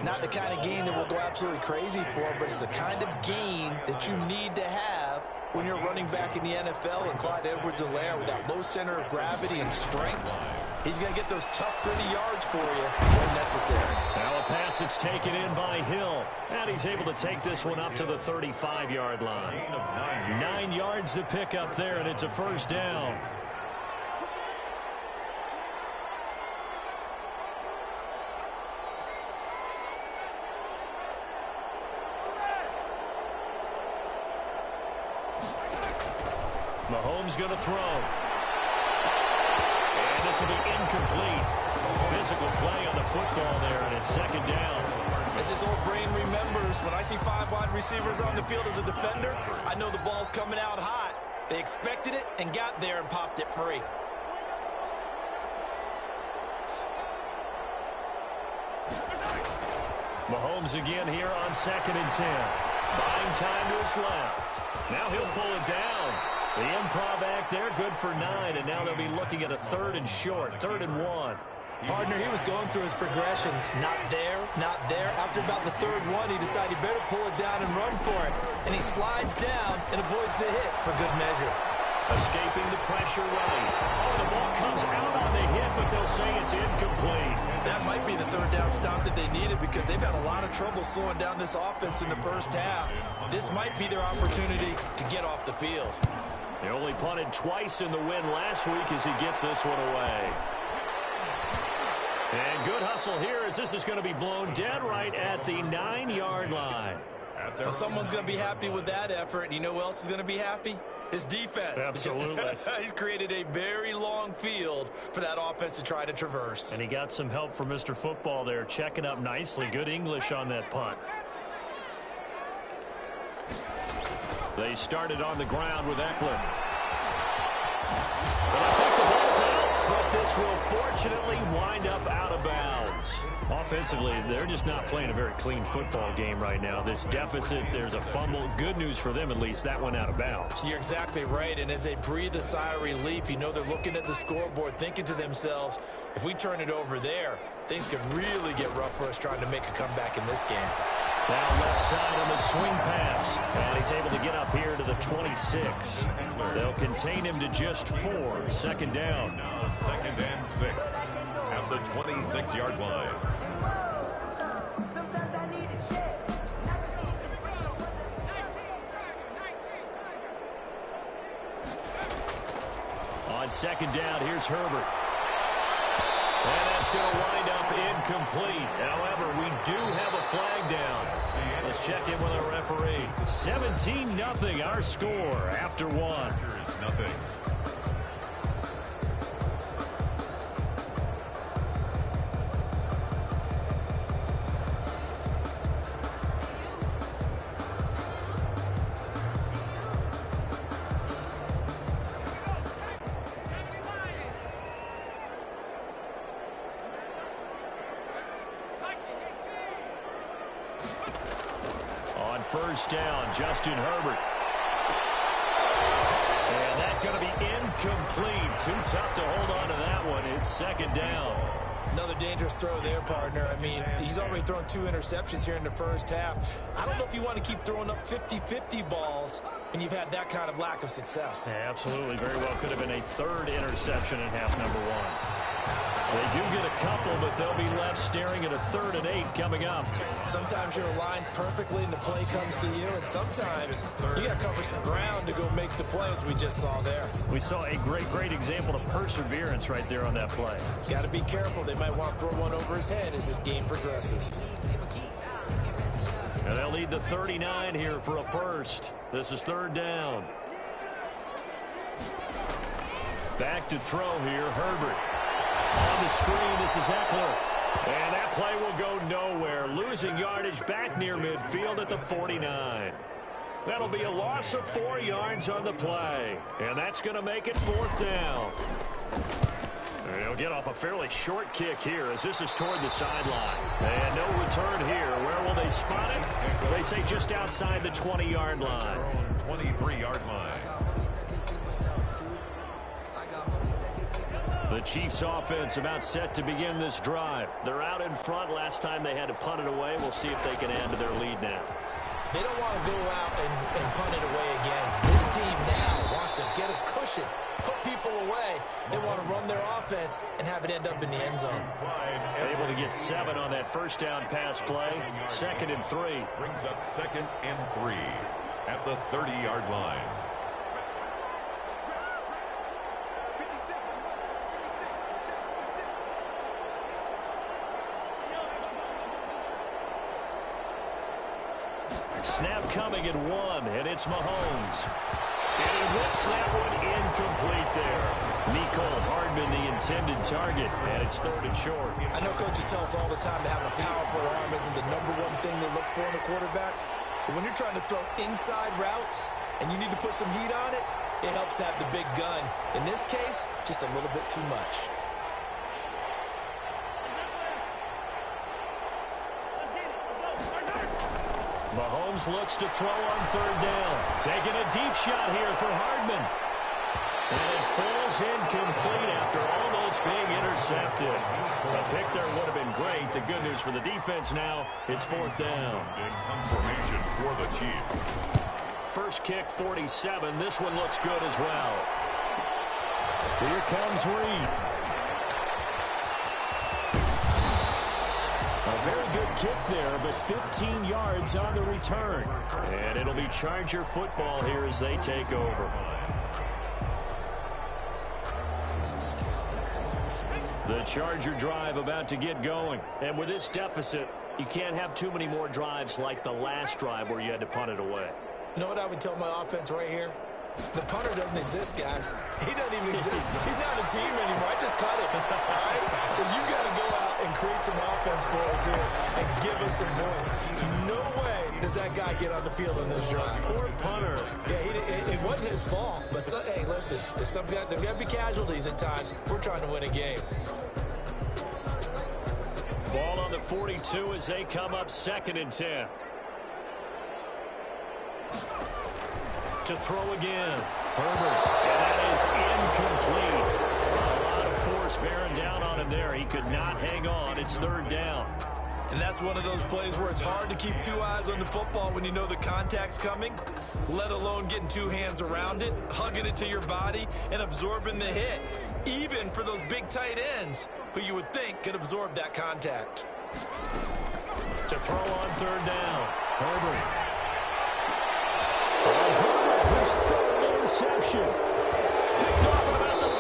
Not the kind of gain that we'll go absolutely crazy for, but it's the kind of gain that you need to have when you're running back in the NFL. And Clyde Edwards-Helaire, with that low center of gravity and strength, he's going to get those tough, gritty yards for you when necessary. Now a pass that's taken in by Hill, and he's able to take this one up to the 35-yard line. 9 yards to pick up there, and it's a 1st down. Mahomes going to throw. And this will be incomplete. Physical play on the football there, and it's 2nd down. As his old brain remembers, when I see 5 wide receivers on the field as a defender, I know the ball's coming out hot. They expected it and got there and popped it free. Mahomes again here on 2nd and 10. Buying time to his left. Now he'll pull it down. The improv act there, good for 9, and now they'll be looking at a 3rd and short, 3rd and 1. Partner, he was going through his progressions. Not there, not there. After about the 3rd one, he decided he better pull it down and run for it. And he slides down and avoids the hit for good measure. Escaping the pressure right. Oh, the ball comes out on the hit, but they'll say it's incomplete. That might be the 3rd down stop that they needed, because they've had a lot of trouble slowing down this offense in the first half. This might be their opportunity to get off the field. They only punted twice in the win last week as he gets this one away. And good hustle here as this is going to be blown dead right at the 9-yard line. Well, someone's going to be happy with that effort, and you know who else is going to be happy? His defense. Absolutely. He's created a very long field for that offense to try to traverse. And he got some help from Mr. Football there, checking up nicely. Good English on that punt. They started on the ground with Eckler. But I think the ball's out, but this will fortunately wind up out of bounds. Offensively, they're just not playing a very clean football game right now. This deficit, there's a fumble. Good news for them, at least. That went out of bounds. You're exactly right, and as they breathe a sigh of relief, you know they're looking at the scoreboard, thinking to themselves, if we turn it over there, things could really get rough for us trying to make a comeback in this game. Now left side on the swing pass. And he's able to get up here to the 26. They'll contain him to just 4. 2nd down. Now 2nd and 6 at the 26-yard line. On second down, here's Herbert. And that's going to wind up incomplete. However, we do have a flag down. Let's check in with our referee. 17-0 our score after one. Nothing. First down, Justin Herbert. And that's going to be incomplete. Too tough to hold on to that one. It's second down. Another dangerous throw there, partner. I mean, he's already thrown 2 interceptions here in the first half. I don't know if you want to keep throwing up 50-50 balls when you've had that kind of lack of success. Yeah, absolutely. Very well could have been a 3rd interception in half number 1. They do get a couple, but they'll be left staring at a 3rd and 8 coming up. Sometimes you're aligned perfectly and the play comes to you, and sometimes you got to cover some ground to go make the play, as we just saw there. We saw a great example of perseverance right there on that play. Got to be careful. They might want to throw one over his head as this game progresses. And they'll need the 39 here for a first. This is 3rd down. Back to throw here, Herbert. On the screen, this is Eckler. And that play will go nowhere. Losing yardage back near midfield at the 49. That'll be a loss of 4 yards on the play. And that's going to make it 4th down. They'll get off a fairly short kick here as this is toward the sideline. And no return here. Where will they spot it? They say just outside the 20-yard line. 23-yard line. The Chiefs offense about set to begin this drive. They're out in front. Last time they had to punt it away. We'll see if they can add to their lead now. They don't want to go out and punt it away again. This team now wants to get a cushion, put people away. They want to run their offense and have it end up in the end zone. Able to get 7 on that first down pass play. 2nd and 3. Brings up 2nd and 3 at the 30-yard line. Snap coming at 1, and it's Mahomes. And he whips that one incomplete there. Mecole Hardman, the intended target, and it's 3rd and short. I know coaches tell us all the time that having a powerful arm isn't the #1 thing they look for in a quarterback. But when you're trying to throw inside routes and you need to put some heat on it, it helps have the big gun. In this case, just a little bit too much. Mahomes looks to throw on 3rd down. Taking a deep shot here for Hardman. And it falls incomplete after almost being intercepted. A pick there would have been great. The good news for the defense now, it's 4th down. Big confirmation for the Chiefs. First kick, 47. This one looks good as well. Here comes Reed. A very good kick there, but 15 yards on the return. And it'll be Charger football here as they take over. The Charger drive about to get going. And with this deficit, you can't have too many more drives like the last drive where you had to punt it away. You know what I would tell my offense right here? The punter doesn't exist, guys. He doesn't even exist. He's not a team anymore. I just cut him. All right? So you've got to go out and create some offense for us here and give us some points. No way does that guy get on the field on this drive. Poor punter. Yeah, it wasn't his fault. But, hey, listen, there's got to be casualties at times. We're trying to win a game. Ball on the 42 as they come up 2nd and 10. To throw again. Herbert. And that is incomplete. A lot of force bearing down on him there. He could not hang on. It's 3rd down. And that's one of those plays where it's hard to keep 2 eyes on the football when you know the contact's coming, let alone getting 2 hands around it, hugging it to your body, and absorbing the hit. Even for those big tight ends who you would think could absorb that contact. To throw on 3rd down. Herbert. His 3rd interception. Picked off at about the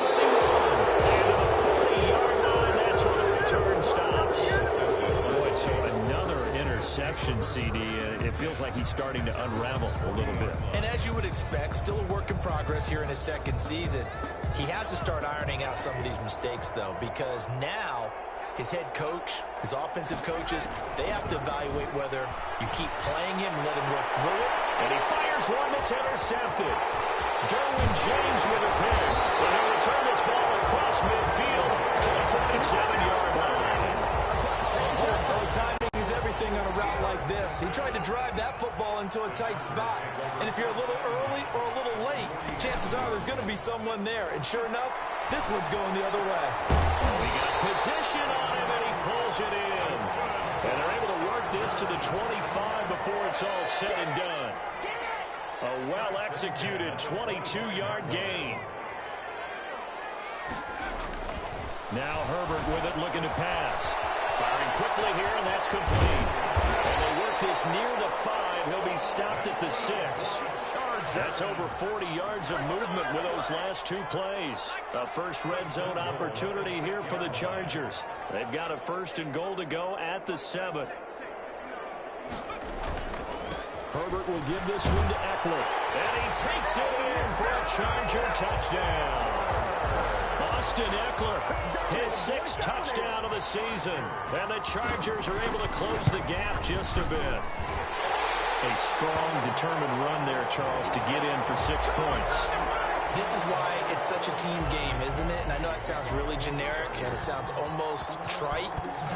interceptions, CD. It feels like he's starting to unravel a little bit. And as you would expect, still a work in progress here in his second season. He has to start ironing out some of these mistakes, though, because now his head coach, his offensive coaches, they have to evaluate whether you keep playing him and let him work through it. And he fires one that's intercepted. Derwin James with a pick. And he'll return this ball across midfield to the 47-yard line. Oh, timing is everything on a route like this. He tried to drive that football into a tight spot. And if you're a little early or a little late, chances are there's going to be someone there. And sure enough, this one's going the other way. We got position on him, and he pulls it in. And they're able to work this to the 25 before it's all said and done. A well-executed 22-yard gain. Now Herbert with it, looking to pass. Firing quickly here, and that's complete. And they work this near the 5. He'll be stopped at the 6. That's over 40 yards of movement with those last two plays. A first red zone opportunity here for the Chargers. They've got a 1st and goal to go at the 7. Herbert will give this one to Eckler. And he takes it in for a Charger touchdown. Austin Eckler, his 6th touchdown of the season. And the Chargers are able to close the gap just a bit. A strong, determined run there, Charles, to get in for 6 points. This is why it's such a team game, isn't it? And I know that sounds really generic, and it sounds almost trite,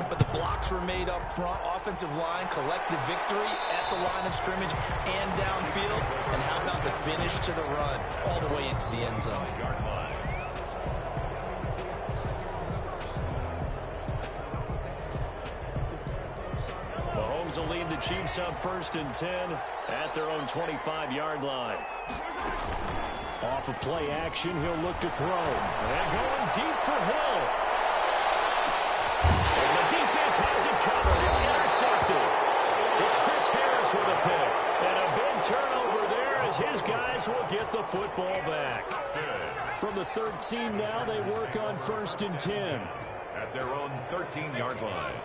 but the blocks were made up front, offensive line, collective victory at the line of scrimmage and downfield. And how about the finish to the run all the way into the end zone? Mahomes will lead the Chiefs up 1st and 10 at their own 25-yard line. Off of play action, he'll look to throw. And going deep for Hill. And the defense has it covered. It's intercepted. It's Chris Harris with a pick. And a big turnover there as his guys will get the football back. From the 13 now, they work on 1st and 10. At their own 13-yard line.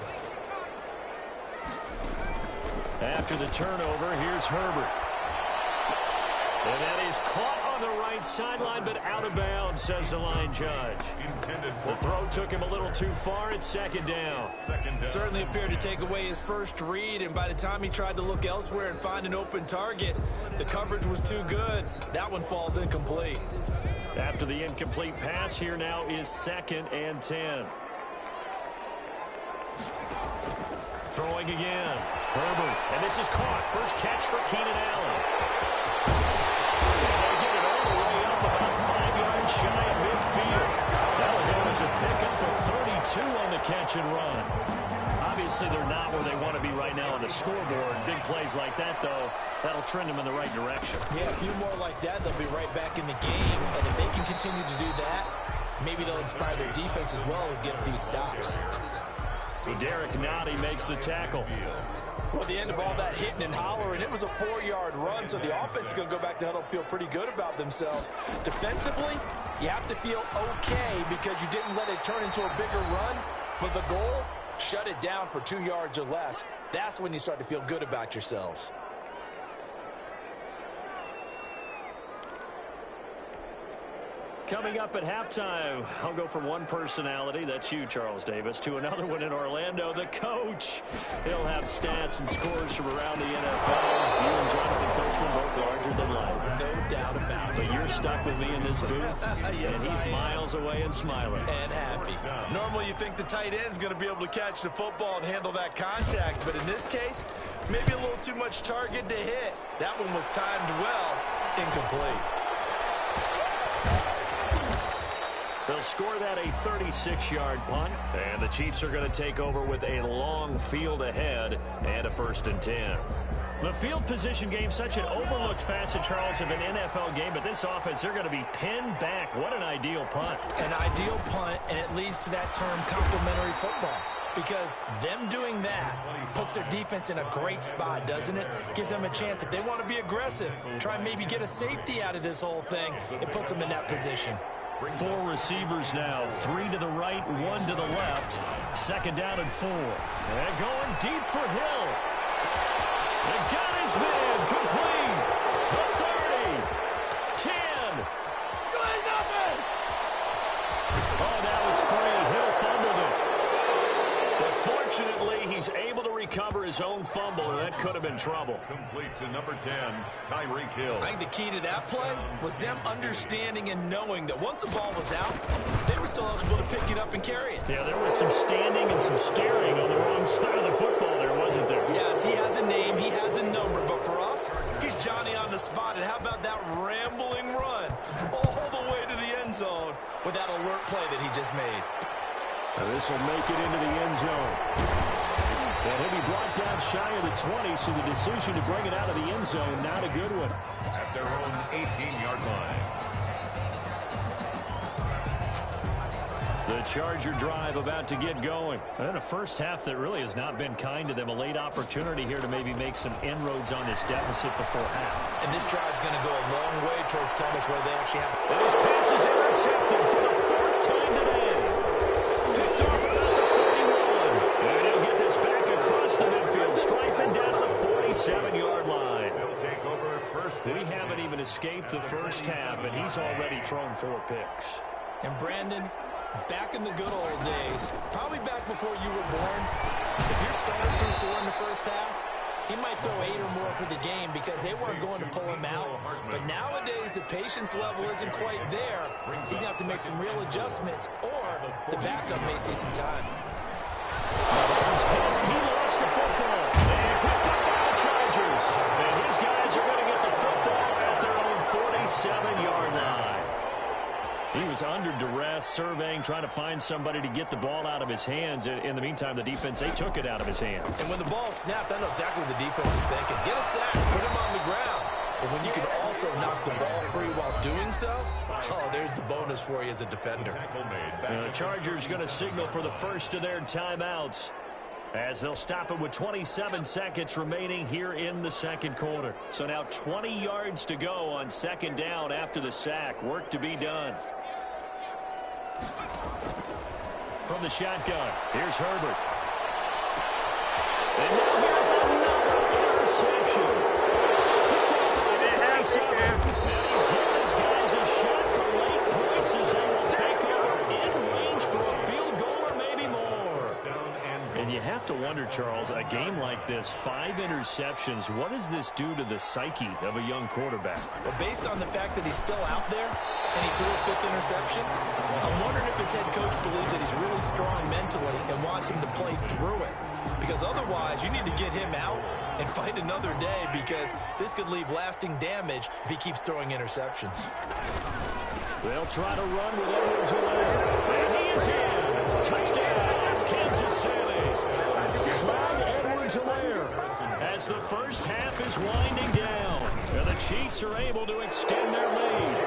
After the turnover, here's Herbert. And that is caught on the right sideline, but out of bounds, says the line judge. The throw took him a little too far. It's 2nd down. Certainly appeared to take away his first read, and by the time he tried to look elsewhere and find an open target, the coverage was too good. That one falls incomplete. After the incomplete pass, here now is 2nd and 10. Throwing again. Herbert. And this is caught. First catch for Keenan Allen. And they get it all the way up about 5 yards shy of midfield. That'll go as a pickup of 32 on the catch and run. Obviously, they're not where they want to be right now on the scoreboard. Big plays like that, though, that'll trend them in the right direction. Yeah, a few more like that, they'll be right back in the game. And if they can continue to do that, maybe they'll inspire their defense as well and get a few stops. Derek Nottie makes the tackle. Well, at the end of all that hitting and hollering, it was a 4-yard run, so the offense is going to go back to huddle and feel pretty good about themselves. Defensively, you have to feel okay because you didn't let it turn into a bigger run, but the goal, shut it down for 2 yards or less. That's when you start to feel good about yourselves. Coming up at halftime, I'll go from one personality, that's you, Charles Davis, to another one in Orlando, the coach. He'll have stats and scores from around the NFL. You and Jonathan Coachman both larger than life. No doubt about it. But you're stuck with me in this booth, yes, and he's miles away and smiling. And happy. Normally you think the tight end's going to be able to catch the football and handle that contact, but in this case, maybe a little too much target to hit. That one was timed well, incomplete. They'll score that a 36-yard punt, and the Chiefs are going to take over with a long field ahead and a 1st and 10. The field position game, such an overlooked facet, Charles, of an NFL game, but this offense, they're going to be pinned back. What an ideal punt. An ideal punt, and it leads to that term complementary football. Because them doing that puts their defense in a great spot, doesn't it? Gives them a chance. If they want to be aggressive, try and maybe get a safety out of this whole thing, it puts them in that position. 4 receivers now, 3 to the right, 1 to the left. 2nd down and 4. And going deep for Hill. They got his man complete. The 30. 10. Good nothing. Oh, now it's free. Hill fumbled it. But fortunately, he's able to recover his own fumble, or that could have been trouble. Complete to number 10, Tyreek Hill. I think the key to that play was them understanding and knowing that once the ball was out, they were still eligible to pick it up and carry it. Yeah, there was some standing and some staring on the wrong side of the football there, wasn't there? Yes, he has a name, he has a number, but for us, he's Johnny on the spot. And how about that rambling run all the way to the end zone with that alert play that he just made? Now this will make it into the end zone. And he'll be brought down shy of the 20, so the decision to bring it out of the end zone, not a good one. At their own 18-yard line. The Charger drive about to get going. And a first half that really has not been kind to them. A late opportunity here to maybe make some inroads on this deficit before half. And this drive's going to go a long way towards telling us where they actually have. And his pass is intercepted for the fourth time today. Picked off about the 31. And he'll get this back across the midfield, striping down to the 47-yard line. They'll take over first. We haven't even escaped the first half, and he's already thrown 4 picks. And Brandon, back in the good old days, probably back before you were born, if you're starting through 4 in the first half, he might throw 8 or more for the game because they weren't going to pull him out. But nowadays, the patience level isn't quite there. He's going to have to make some real adjustments, or the backup may see some time. He lost the football. And picked up by the Chargers. And his guys are going to get the football at their own 47-yard line. He was under duress, surveying, trying to find somebody to get the ball out of his hands. In the meantime, the defense, they took it out of his hands. And when the ball snapped, I know exactly what the defense is thinking. Get a sack, put him on the ground. But when you can also knock the ball free while doing so, oh, there's the bonus for you as a defender. The Chargers going to signal for the first of their timeouts, as they'll stop it with 27 seconds remaining here in the second quarter. So now 20 yards to go on second down after the sack. Work to be done. From the shotgun, here's Herbert. And now here's another interception. Picked off on the 37. And he's giving his guys a shot for late points as they will take over in range for a field goal or maybe more. And you have to wonder, Charles, a game like this, 5 interceptions, what does this do to the psyche of a young quarterback? Well, based on the fact that he's still out there and he threw a 5th interception, I'm wondering if his head coach believes that he's really strong mentally and wants him to play through it. Because otherwise, you need to get him out and fight another day, because this could leave lasting damage if he keeps throwing interceptions. They'll try to run with Edwards-Helaire. And he is in. Touchdown, Kansas City. Clyde Edwards-Helaire as the first half is winding down. And the Chiefs are able to extend their lead.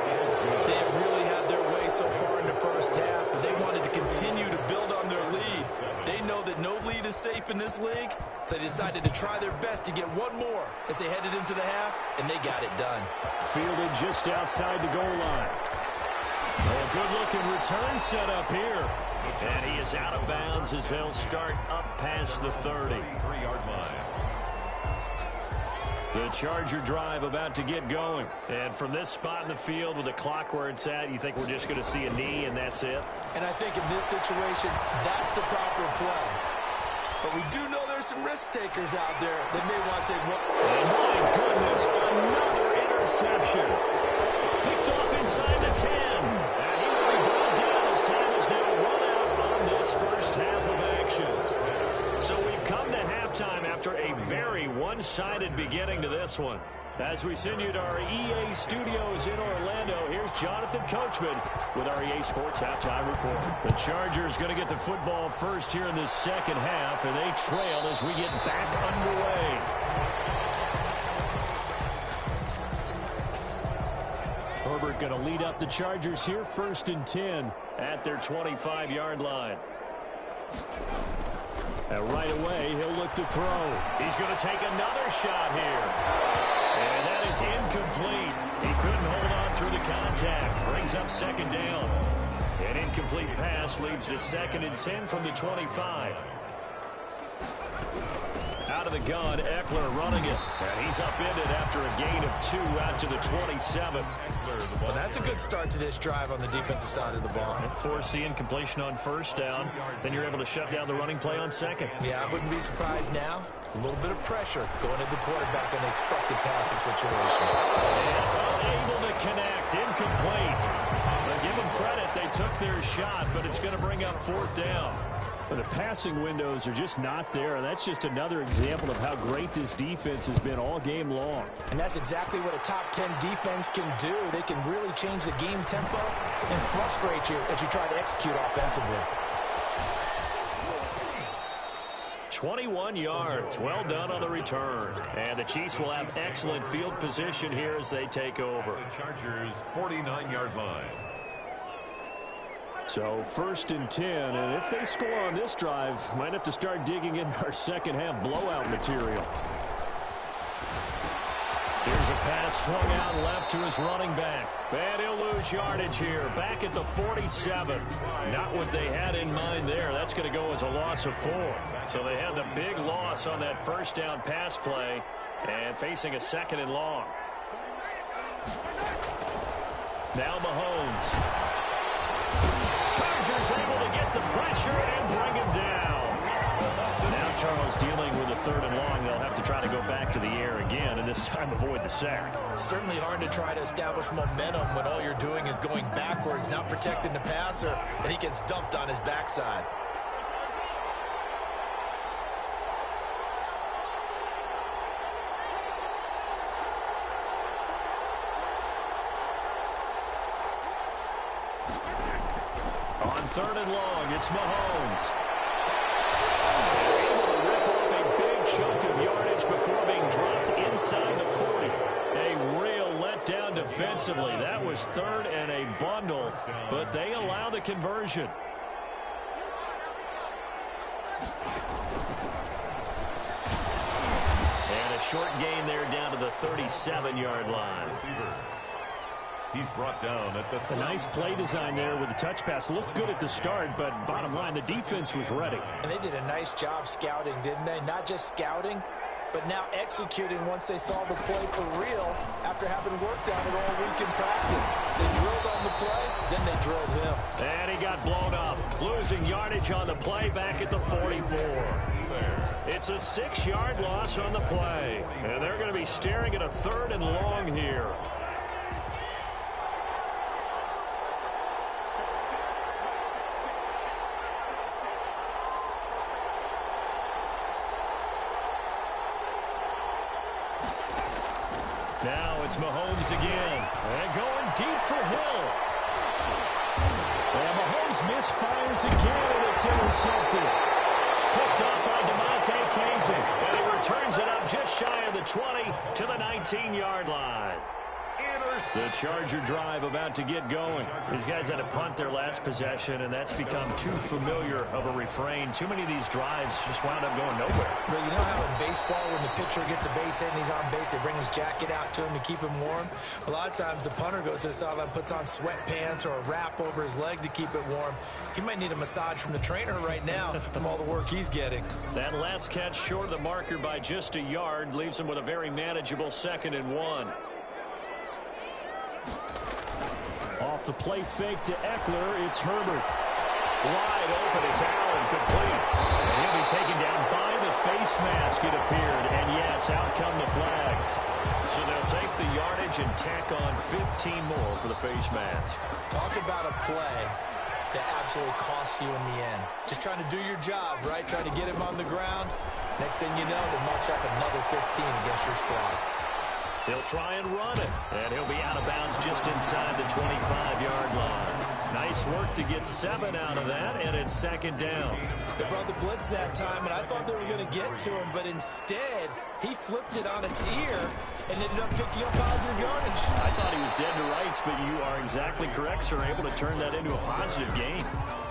They've really had their way so far in the first half, but they wanted to continue to build on their lead. They know that no lead is safe in this league, so they decided to try their best to get one more as they headed into the half, and they got it done. Fielded just outside the goal line. A good-looking return set up here. And he is out of bounds as they'll start up past the 33-yard line. The Charger drive about to get going. And from this spot in the field with the clock where it's at, you think we're just going to see a knee and that's it? And I think in this situation, that's the proper play. But we do know there's some risk takers out there that may want to take one. And my goodness, another interception. Picked off inside the 10. And he will be brought down as time is now run out on this first half of action. So we've come to halftime after a very one-sided beginning to this one. As we send you to our EA studios in Orlando, here's Jonathan Coachman with our EA Sports Halftime Report. The Chargers going to get the football first here in the second half, and they trail as we get back underway. Herbert going to lead up the Chargers here, 1st and 10 at their 25-yard line. And right away, he'll look to throw. He's going to take another shot here. And that is incomplete. He couldn't hold on through the contact. Brings up second down. An incomplete pass leads to 2nd and 10 from the 25. Out of of the gun. Eckler running it. And he's upended after a gain of 2 out to the 27. Well, that's a good start to this drive on the defensive side of the ball. Force the incompletion on first down. Then you're able to shut down the running play on second. Yeah, I wouldn't be surprised now. A little bit of pressure going into the quarterback in the expected passing situation. And unable to connect. Incomplete. But give them credit. They took their shot, but it's going to bring up 4th down. But the passing windows are just not there, and that's just another example of how great this defense has been all game long. And that's exactly what a top 10 defense can do. They can really change the game tempo and frustrate you as you try to execute offensively. 21 yards. Well done on the return. And the Chiefs will have excellent field position here as they take over. The Chargers' 49-yard line. So 1st and 10, and if they score on this drive, might have to start digging in our second half blowout material. Here's a pass swung out left to his running back. And he'll lose yardage here. Back at the 47. Not what they had in mind there. That's going to go as a loss of 4. So they had the big loss on that first down pass play and facing a 2nd and long. Now Mahomes. Chargers able to get the pressure and bring him down. Now Charles dealing with a 3rd and long. They'll have to try to go back to the air again, and this time avoid the sack. Certainly hard to try to establish momentum when all you're doing is going backwards, not protecting the passer, and he gets dumped on his backside. On 3rd and long, it's Mahomes. Able to rip off a big chunk of yardage before being dropped inside the 40. A real letdown defensively. That was 3rd and a bundle, but they allow the conversion. And a short gain there down to the 37-yard line. He's brought down at the... A nice play design there with the touch pass. Looked good at the start, but bottom line, the defense was ready. And they did a nice job scouting, didn't they? Not just scouting, but now executing once they saw the play for real after having worked on it all week in practice. They drilled on the play, then they drilled him. And he got blown up, losing yardage on the play back at the 44. It's a 6-yard loss on the play. And they're going to be staring at a 3rd and long here. Now it's Mahomes again. And going deep for Hill. And Mahomes misfires again, and it's intercepted. Picked up by DeMonte Casey. And he returns it up just shy of the 20 to the 19-yard line. The Charger drive about to get going. These guys had to punt their last possession, and that's become too familiar of a refrain. Too many of these drives just wound up going nowhere. But you know how in baseball, when the pitcher gets a base hit and he's on base, they bring his jacket out to him to keep him warm? A lot of times the punter goes to the sideline, puts on sweatpants or a wrap over his leg to keep it warm. He might need a massage from the trainer right now from all the work he's getting. That last catch short of the marker by just a yard leaves him with a very manageable 2nd and 1. Off the play fake to Eckler, it's Herbert. Wide open, it's Allen, complete. And he'll be taken down by the face mask, it appeared. And yes, out come the flags. So they'll take the yardage and tack on 15 more for the face mask. Talk about a play that absolutely costs you in the end. Just trying to do your job, right? Trying to get him on the ground. Next thing you know, they march up another 15 against your squad. He'll try and run it, and he'll be out of bounds just inside the 25-yard line. Nice work to get 7 out of that, and it's 2nd down. They brought the blitz that time, and I thought they were going to get to him, but instead, he flipped it on its ear and ended up picking up positive yardage. I thought he was dead to rights, but you are exactly correct, sir. Able to turn that into a positive gain.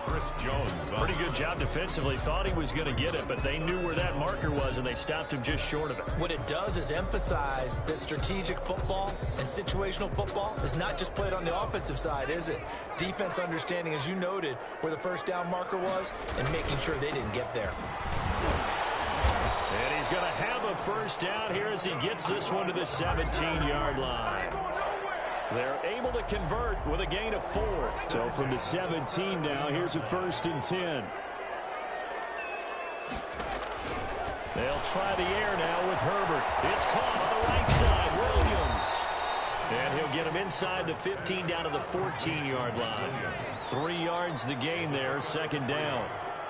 Chris Jones. Pretty good job defensively. Thought he was going to get it, but they knew where that marker was, and they stopped him just short of it. What it does is emphasize that strategic football and situational football is not just played on the offensive side, is it? Defense understanding, as you noted, where the first down marker was and making sure they didn't get there. And he's going to have first down here as he gets this one to the 17-yard line. They're able to convert with a gain of 4. So from the 17 now, here's a 1st and 10. They'll try the air now with Herbert. It's caught on the right side. Williams. And he'll get him inside the 15 down to the 14-yard line. 3 yards the gain there, 2nd down.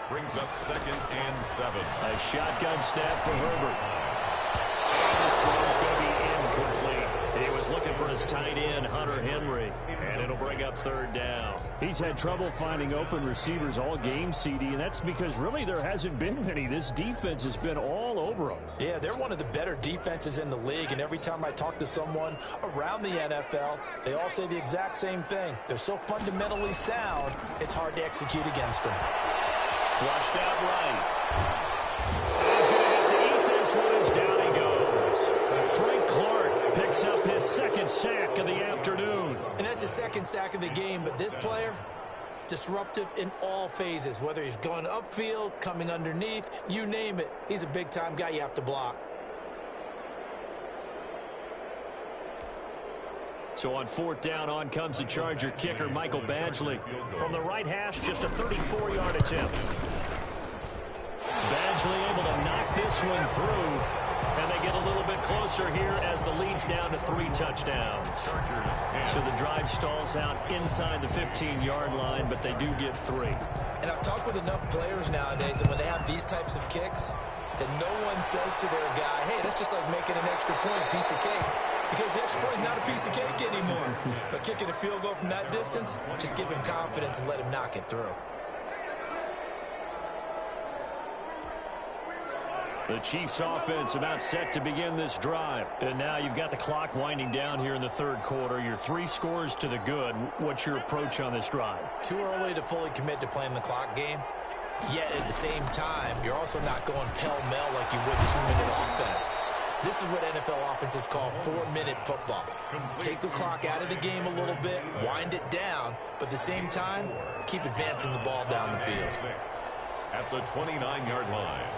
Brings up 2nd and 7. A shotgun snap for Herbert. And his throw's going to be incomplete. He was looking for his tight end, Hunter Henry, and it'll bring up 3rd down. He's had trouble finding open receivers all game, CD, and that's because really there hasn't been many. This defense has been all over them. Yeah, they're one of the better defenses in the league, and every time I talk to someone around the NFL, they all say the exact same thing. They're so fundamentally sound, it's hard to execute against them. Flushed out right. He's going to have to eat this one as down he goes. Frank Clark picks up his 2nd sack of the afternoon. And that's his 2nd sack of the game, but this player, disruptive in all phases, whether he's going upfield, coming underneath, you name it. He's a big-time guy you have to block. So on 4th down, on comes the Charger kicker, Michael Badgley. From the right hash, just a 34-yard attempt. Badgley able to knock this one through. And they get a little bit closer here as the lead's down to 3 touchdowns. So the drive stalls out inside the 15-yard line, but they do get 3. And I've talked with enough players nowadays, and when they have these types of kicks, that no one says to their guy, hey, that's just like making an extra point, piece of cake. Because the extra point is not a piece of cake anymore. But kicking a field goal from that distance, just give him confidence and let him knock it through. The Chiefs offense about set to begin this drive. And now you've got the clock winding down here in the 3rd quarter. You're 3 scores to the good. What's your approach on this drive? Too early to fully commit to playing the clock game. Yet at the same time, you're also not going pell-mell like you would 2-minute offense. This is what NFL offenses call 4-minute football. Take the clock out of the game a little bit, wind it down, but at the same time, keep advancing the ball down the field. At the 29-yard line.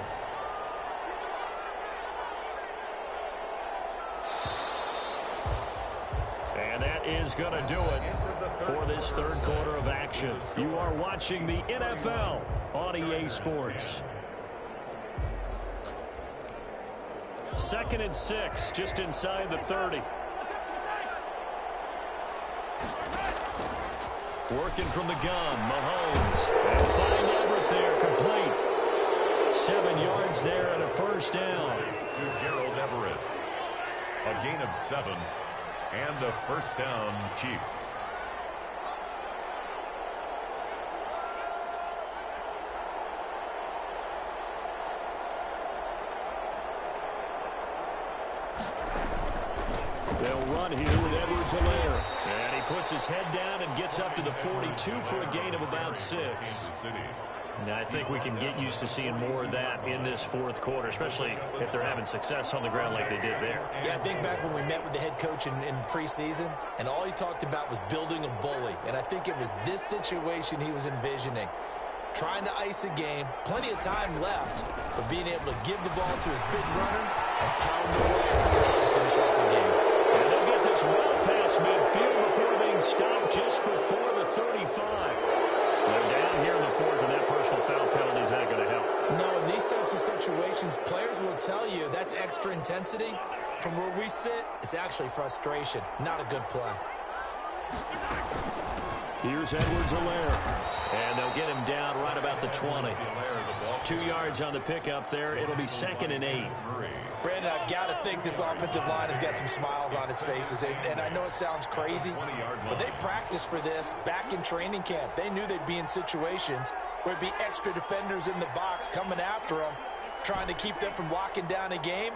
And that is going to do it for this 3rd quarter of action. You are watching the NFL on EA Sports. 2nd and 6, just inside the 30. Working from the gun, Mahomes. And find Everett there, complete. 7 yards there and a 1st down. To Gerald Everett. A gain of 7. And a 1st down, Chiefs. They'll run here with Edwards-Helaire. And he puts his head down and gets up to the 42 for a gain of about 6. Now, I think we can get used to seeing more of that in this 4th quarter, especially if they're having success on the ground like they did there. Yeah, I think back when we met with the head coach in preseason, and all he talked about was building a bully. And I think it was this situation he was envisioning. Trying to ice a game, plenty of time left, but being able to give the ball to his big runner and pound away and try to finish off the game. And they'll get this well past midfield before being stopped just before the 35. They're down here in the 4th, and that personal foul penalty is not going to help. No, in these types of situations, players will tell you that's extra intensity. From where we sit, it's actually frustration, not a good play. Here's Edwards-Helaire. And they'll get him down right about the 20. 2 yards on the pickup there. It'll be 2nd and 8. Brandon, I've got to think this offensive line has got some smiles on its faces. And I know it sounds crazy, but they practiced for this back in training camp. They knew they'd be in situations where it'd be extra defenders in the box coming after them, trying to keep them from locking down a game.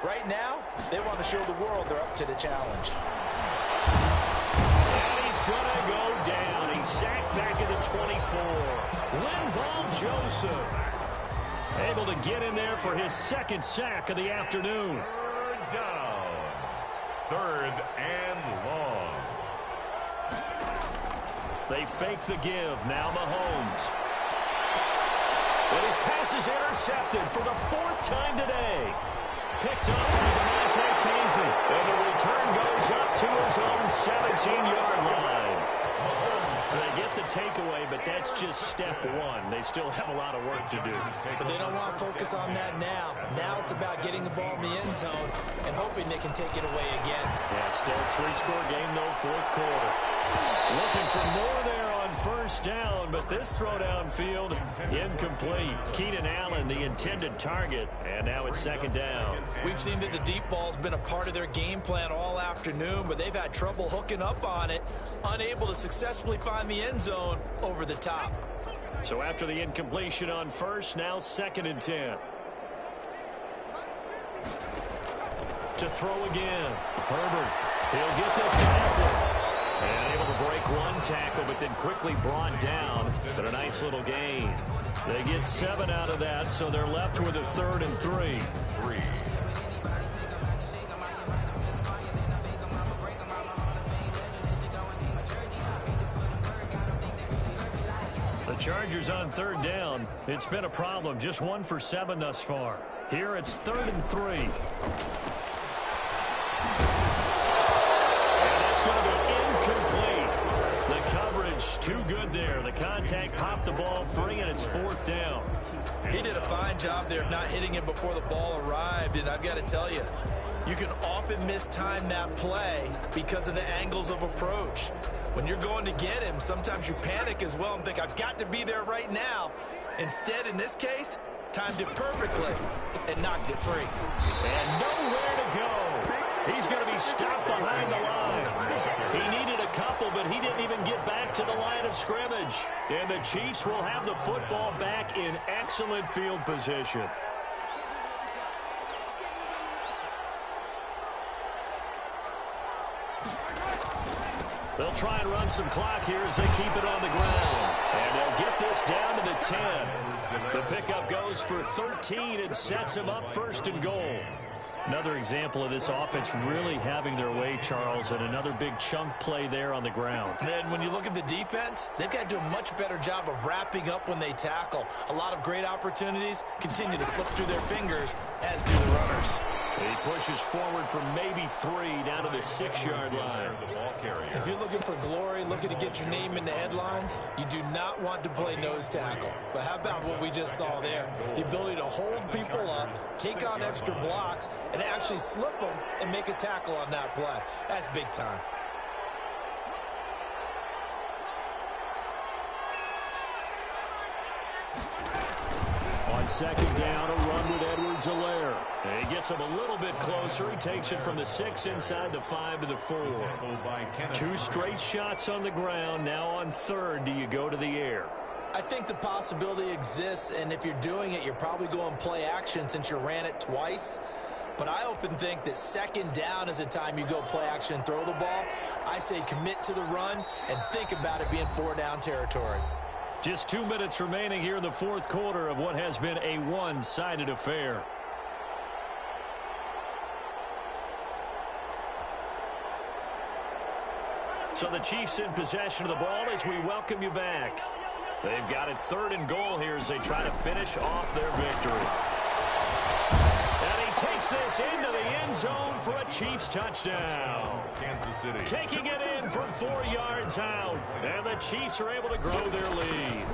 Right now, they want to show the world they're up to the challenge. And he's going to go down. He's sacked back at the 24. Linval Joseph able to get in there for his 2nd sack of the afternoon. 3rd down. 3rd and long. They fake the give. Now Mahomes. But his pass is intercepted for the 4th time today. picked up by Demonte Casey. And the return goes up to his own 17-yard line. So they get the takeaway, but that's just step one. They still have a lot of work to do. But they don't want to focus on that now. Now it's about getting the ball in the end zone and hoping they can take it away again. Yeah, still a 3-score game, though, fourth quarter. Looking for more there on first down, but this throw downfield incomplete. Keenan Allen, the intended target, and now it's second down. We've seen that the deep ball's been a part of their game plan all afternoon, but they've had trouble hooking up on it, unable to successfully find the end zone over the top. So after the incompletion on first, now 2nd and 10. To throw again. Herbert, he'll get this to Eckler. And able to break one tackle, but then quickly brought down. But a nice little gain. They get 7 out of that, so they're left with a 3rd and 3. The Chargers on 3rd down. It's been a problem. Just 1 for 7 thus far. Here it's 3rd and 3. Too good there. The contact popped the ball free, and it's 4th down. He did a fine job there of not hitting him before the ball arrived, and I've got to tell you, you can often mistime that play because of the angles of approach. When you're going to get him, sometimes you panic as well and think, I've got to be there right now. Instead, in this case, timed it perfectly and knocked it free. And nowhere to go. He's going to be stopped behind the line. He needed a couple, but he didn't even get back to the line of scrimmage. And the Chiefs will have the football back in excellent field position. They'll try and run some clock here as they keep it on the ground. And they'll get this down to the 10. The pickup goes for 13 and sets him up 1st and goal. Another example of this offense really having their way, Charles, and another big chunk play there on the ground. And then when you look at the defense, they've got to do a much better job of wrapping up when they tackle. A lot of great opportunities continue to slip through their fingers, as do the runners. He pushes forward for maybe 3 down to the 6-yard line. If you're looking for glory, looking to get your name in the headlines, you do not want to play nose tackle. But how about what we just saw there? The ability to hold people up, take on extra blocks, and actually slip them and make a tackle on that play. That's big time. On 2nd down, a run with Edwards-Helaire. He gets him a little bit closer. He takes it from the 6 inside the 5 to the 4. 2 straight shots on the ground. Now on 3rd, do you go to the air? I think the possibility exists, and if you're doing it, you're probably going play action since you ran it twice. But I often think that 2nd down is the time you go play action and throw the ball. I say commit to the run and think about it being 4-down territory. Just 2 minutes remaining here in the 4th quarter of what has been a one-sided affair. So the Chiefs in possession of the ball as we welcome you back. They've got it 3rd and goal here as they try to finish off their victory. And he takes this into the end zone for a Chiefs touchdown. Kansas City. Taking it in from 4 yards out. And the Chiefs are able to grow their lead.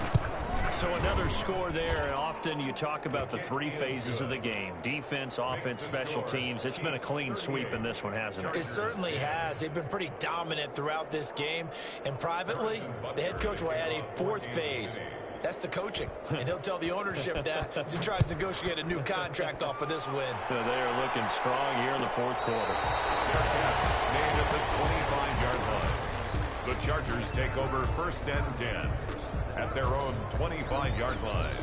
So another score there. Often you talk about the 3 phases of the game. Defense, offense, special teams. It's been a clean sweep in this one, hasn't it? It certainly has. They've been pretty dominant throughout this game. And privately, the head coach will add a 4th phase. That's the coaching. And he'll tell the ownership that as he tries to negotiate a new contract off of this win. They are looking strong here in the 4th quarter. Made at the 25-yard line. The Chargers take over 1st and 10 at their own 25-yard line.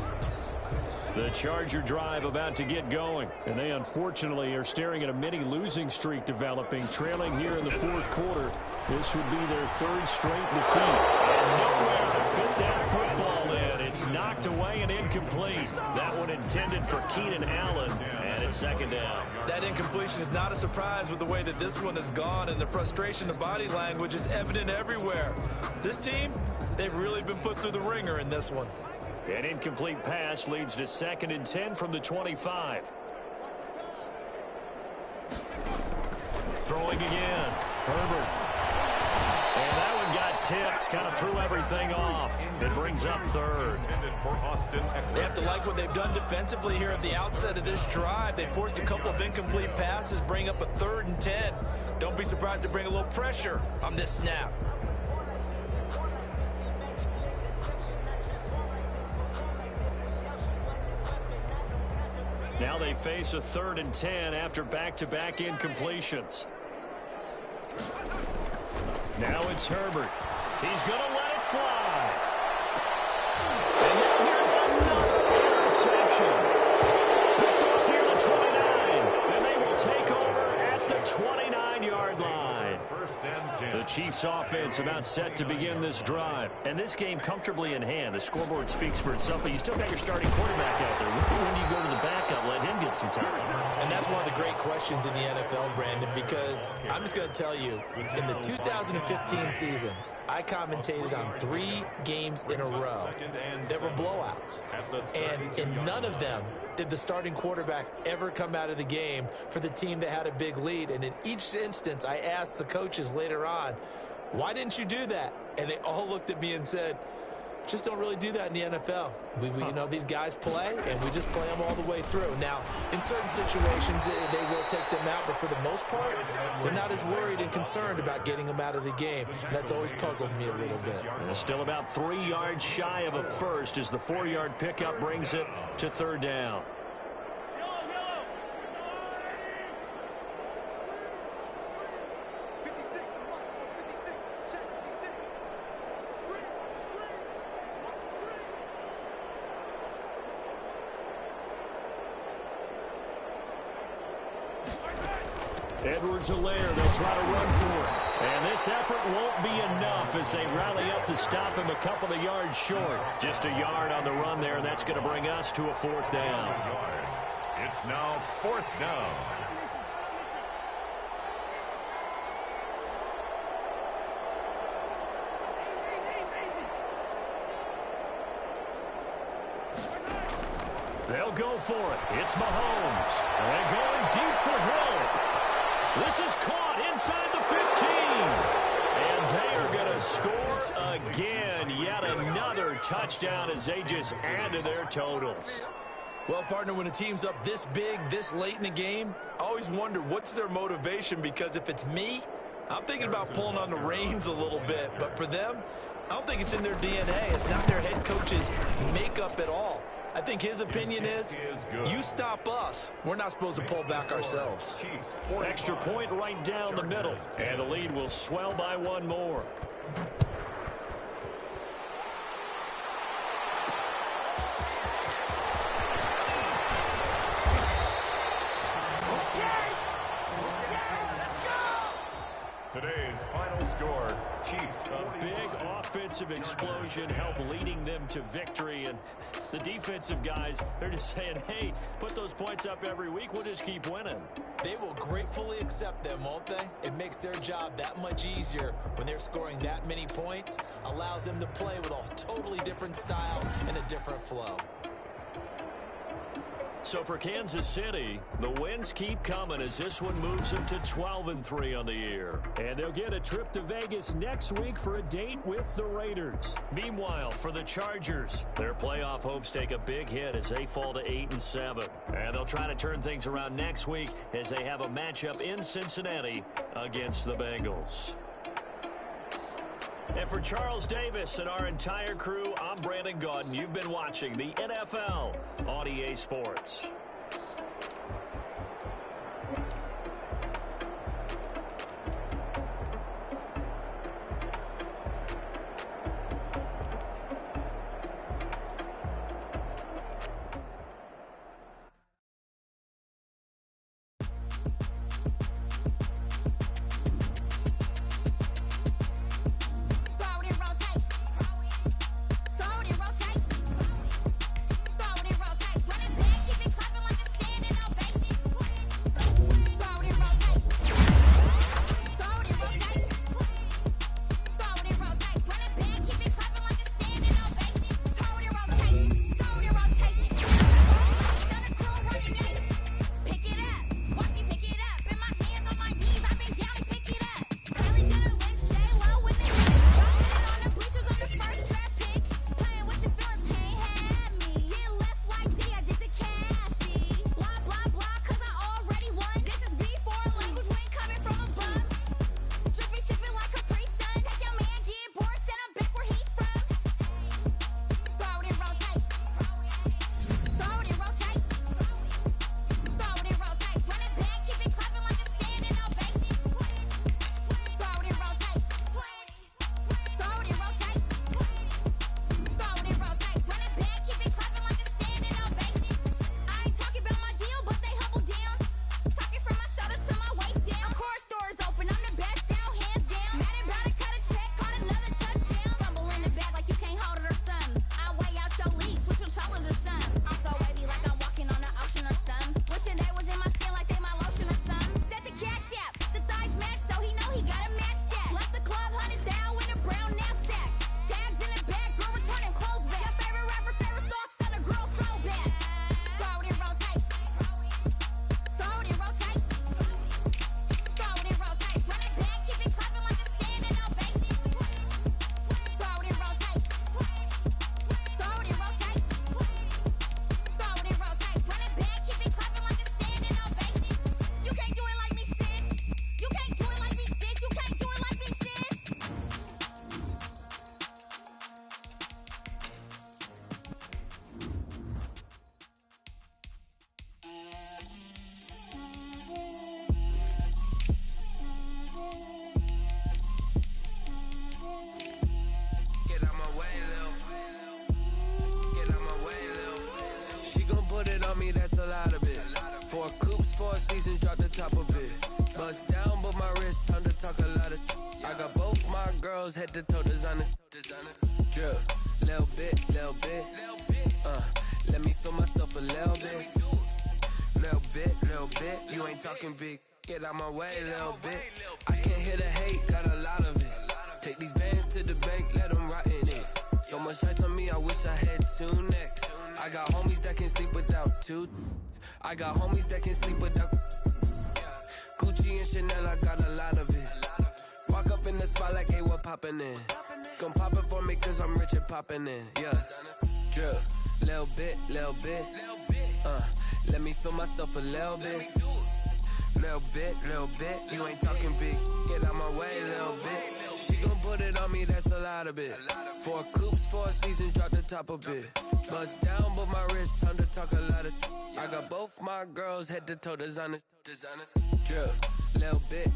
The Charger drive about to get going, and they unfortunately are staring at a mini losing streak developing, trailing here in the 4th quarter. This would be their 3rd straight defeat. And nowhere to fit that football in. It's knocked away and incomplete. That one intended for Keenan Allen, and it's 2nd down. That incompletion is not a surprise with the way that this one has gone, and the frustration of body language is evident everywhere. This team, they've really been put through the ringer in this one. An incomplete pass leads to 2nd and 10 from the 25. Throwing again. Herbert. And that one got tipped. Kind of threw everything off. It brings up third. They have to like what they've done defensively here at the outset of this drive. They forced a couple of incomplete passes, bring up a 3rd and 10. Don't be surprised to bring a little pressure on this snap. Now they face a 3rd and 10 after back-to-back incompletions. Now it's Herbert. He's going to let it fly. And now here's another interception. Picked off near the 29. And they will take over at the 29-yard line. The Chiefs offense about set to begin this drive. And this game comfortably in hand. The scoreboard speaks for itself, but you still got your starting quarterback out there. When you go to the backup, let him get some time. And that's one of the great questions in the NFL, Brandon, because I'm just going to tell you, in the 2015 season, I commentated on 3 games in a row that were blowouts. And in none of them did the starting quarterback ever come out of the game for the team that had a big lead. And in each instance, I asked the coaches later on, why didn't you do that? And they all looked at me and said, just don't really do that in the NFL. We you know, these guys play, and we just play them all the way through. Now, in certain situations, they will take them out, but for the most part, they're not as worried and concerned about getting them out of the game. And that's always puzzled me a little bit. And still about 3 yards shy of a first as the 4-yard pickup brings it to 3rd down. Edwards-Helaire, they'll try to run for it. And this effort won't be enough as they rally up to stop him a couple of yards short. Just a yard on the run there, and that's going to bring us to a 4th down. It's now 4th down. They'll go for it. It's Mahomes. And going deep for Hill. This is caught inside the 15. And they are going to score again. Yet another touchdown as they just add to their totals. Well, partner, when a team's up this big, this late in the game, I always wonder what's their motivation, because if it's me, I'm thinking about pulling on the reins a little bit. But for them, I don't think it's in their DNA. It's not their head coach's makeup at all. I think his opinion is, you stop us, we're not supposed to pull back ourselves. Extra point right down the middle, and the lead will swell by 1 more. Today's final score, Chiefs. A big offensive explosion helped leading them to victory, and the defensive guys, they're just saying, hey, put those points up every week, we'll just keep winning. They will gratefully accept them, won't they? It makes their job that much easier when they're scoring that many points, allows them to play with a totally different style and a different flow. So for Kansas City, the wins keep coming as this one moves them to 12-3 on the year. And they'll get a trip to Vegas next week for a date with the Raiders. Meanwhile, for the Chargers, their playoff hopes take a big hit as they fall to 8-7. And they'll try to turn things around next week as they have a matchup in Cincinnati against the Bengals. And for Charles Davis and our entire crew, I'm Brandon Gaudin. You've been watching the NFL on EA Sports. Throw it in rotation. Throw it in rotation. Run it back, keep it clapping. girls head to toe designer. Drip, little bit. Let me feel myself a little bit. Little bit. You ain't talking big. Get out my way, little bit. I can't hear the hate, got a lot of it. Take these bands to the bank, let them rot in it. So much ice on me, I wish I had 2 necks. I got homies that can sleep without 2. I got homies that can sleep without Gucci and Chanel, I got a lot of it. Walk up in the spot like, hey, what poppin' in? Gon' pop it for me cause I'm rich and poppin' in, yeah. Drip, little bit. Let me feel myself a little bit. Little bit. You ain't talking big. Get out my way, little bit. She gon' put it on me, that's a lot of it. 4 coops, 4 seasons, drop the top a bit. Bust down, but my wrist, time to talk a lot of. I got both my girls head to toe designer. Drip, little bit.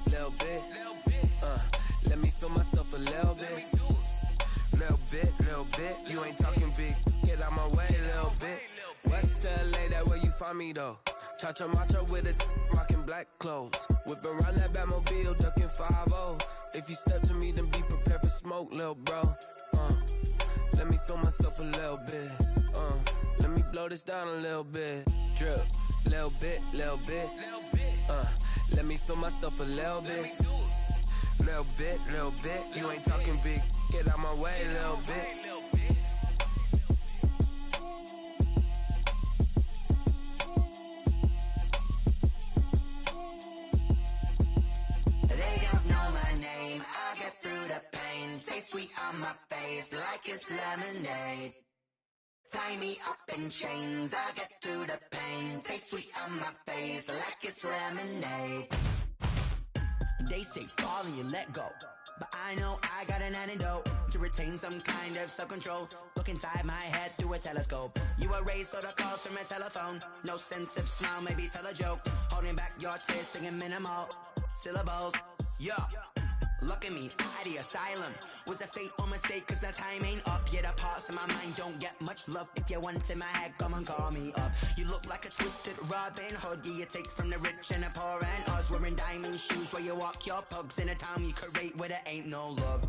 Let me feel myself a little bit. Little bit. You ain't talking big. Get out my way, little bit. West LA, that where you find me though. Cha-cha macha with a rockin' black clothes. Whip around that Batmobile, ducking 5-0. If you step to me, then be prepared for smoke, lil' bro. Let me feel myself a little bit. Let me blow this down a little bit. Drip, little bit. Let me feel myself a little bit. Little bit. You ain't talking big. Get out my way, little bit. Taste sweet on my face like it's lemonade. Tie me up in chains, I'll get through the pain. Taste sweet on my face like it's lemonade. They say fall and you let go, but I know I got an antidote to retain some kind of self-control. Look inside my head through a telescope. You erase all the calls from a telephone. No sense of smile, maybe tell a joke. Holding back your tears, singing minimal syllables. Yeah. Look at me, at the asylum. Was a fate or mistake, cause the time ain't up. Yet the parts of my mind don't get much love. If you want in my head, come and call me up. You look like a twisted Robin Hood. Yeah, you take from the rich and the poor and us. Wearing diamond shoes where you walk your pugs in a town you create where there ain't no love.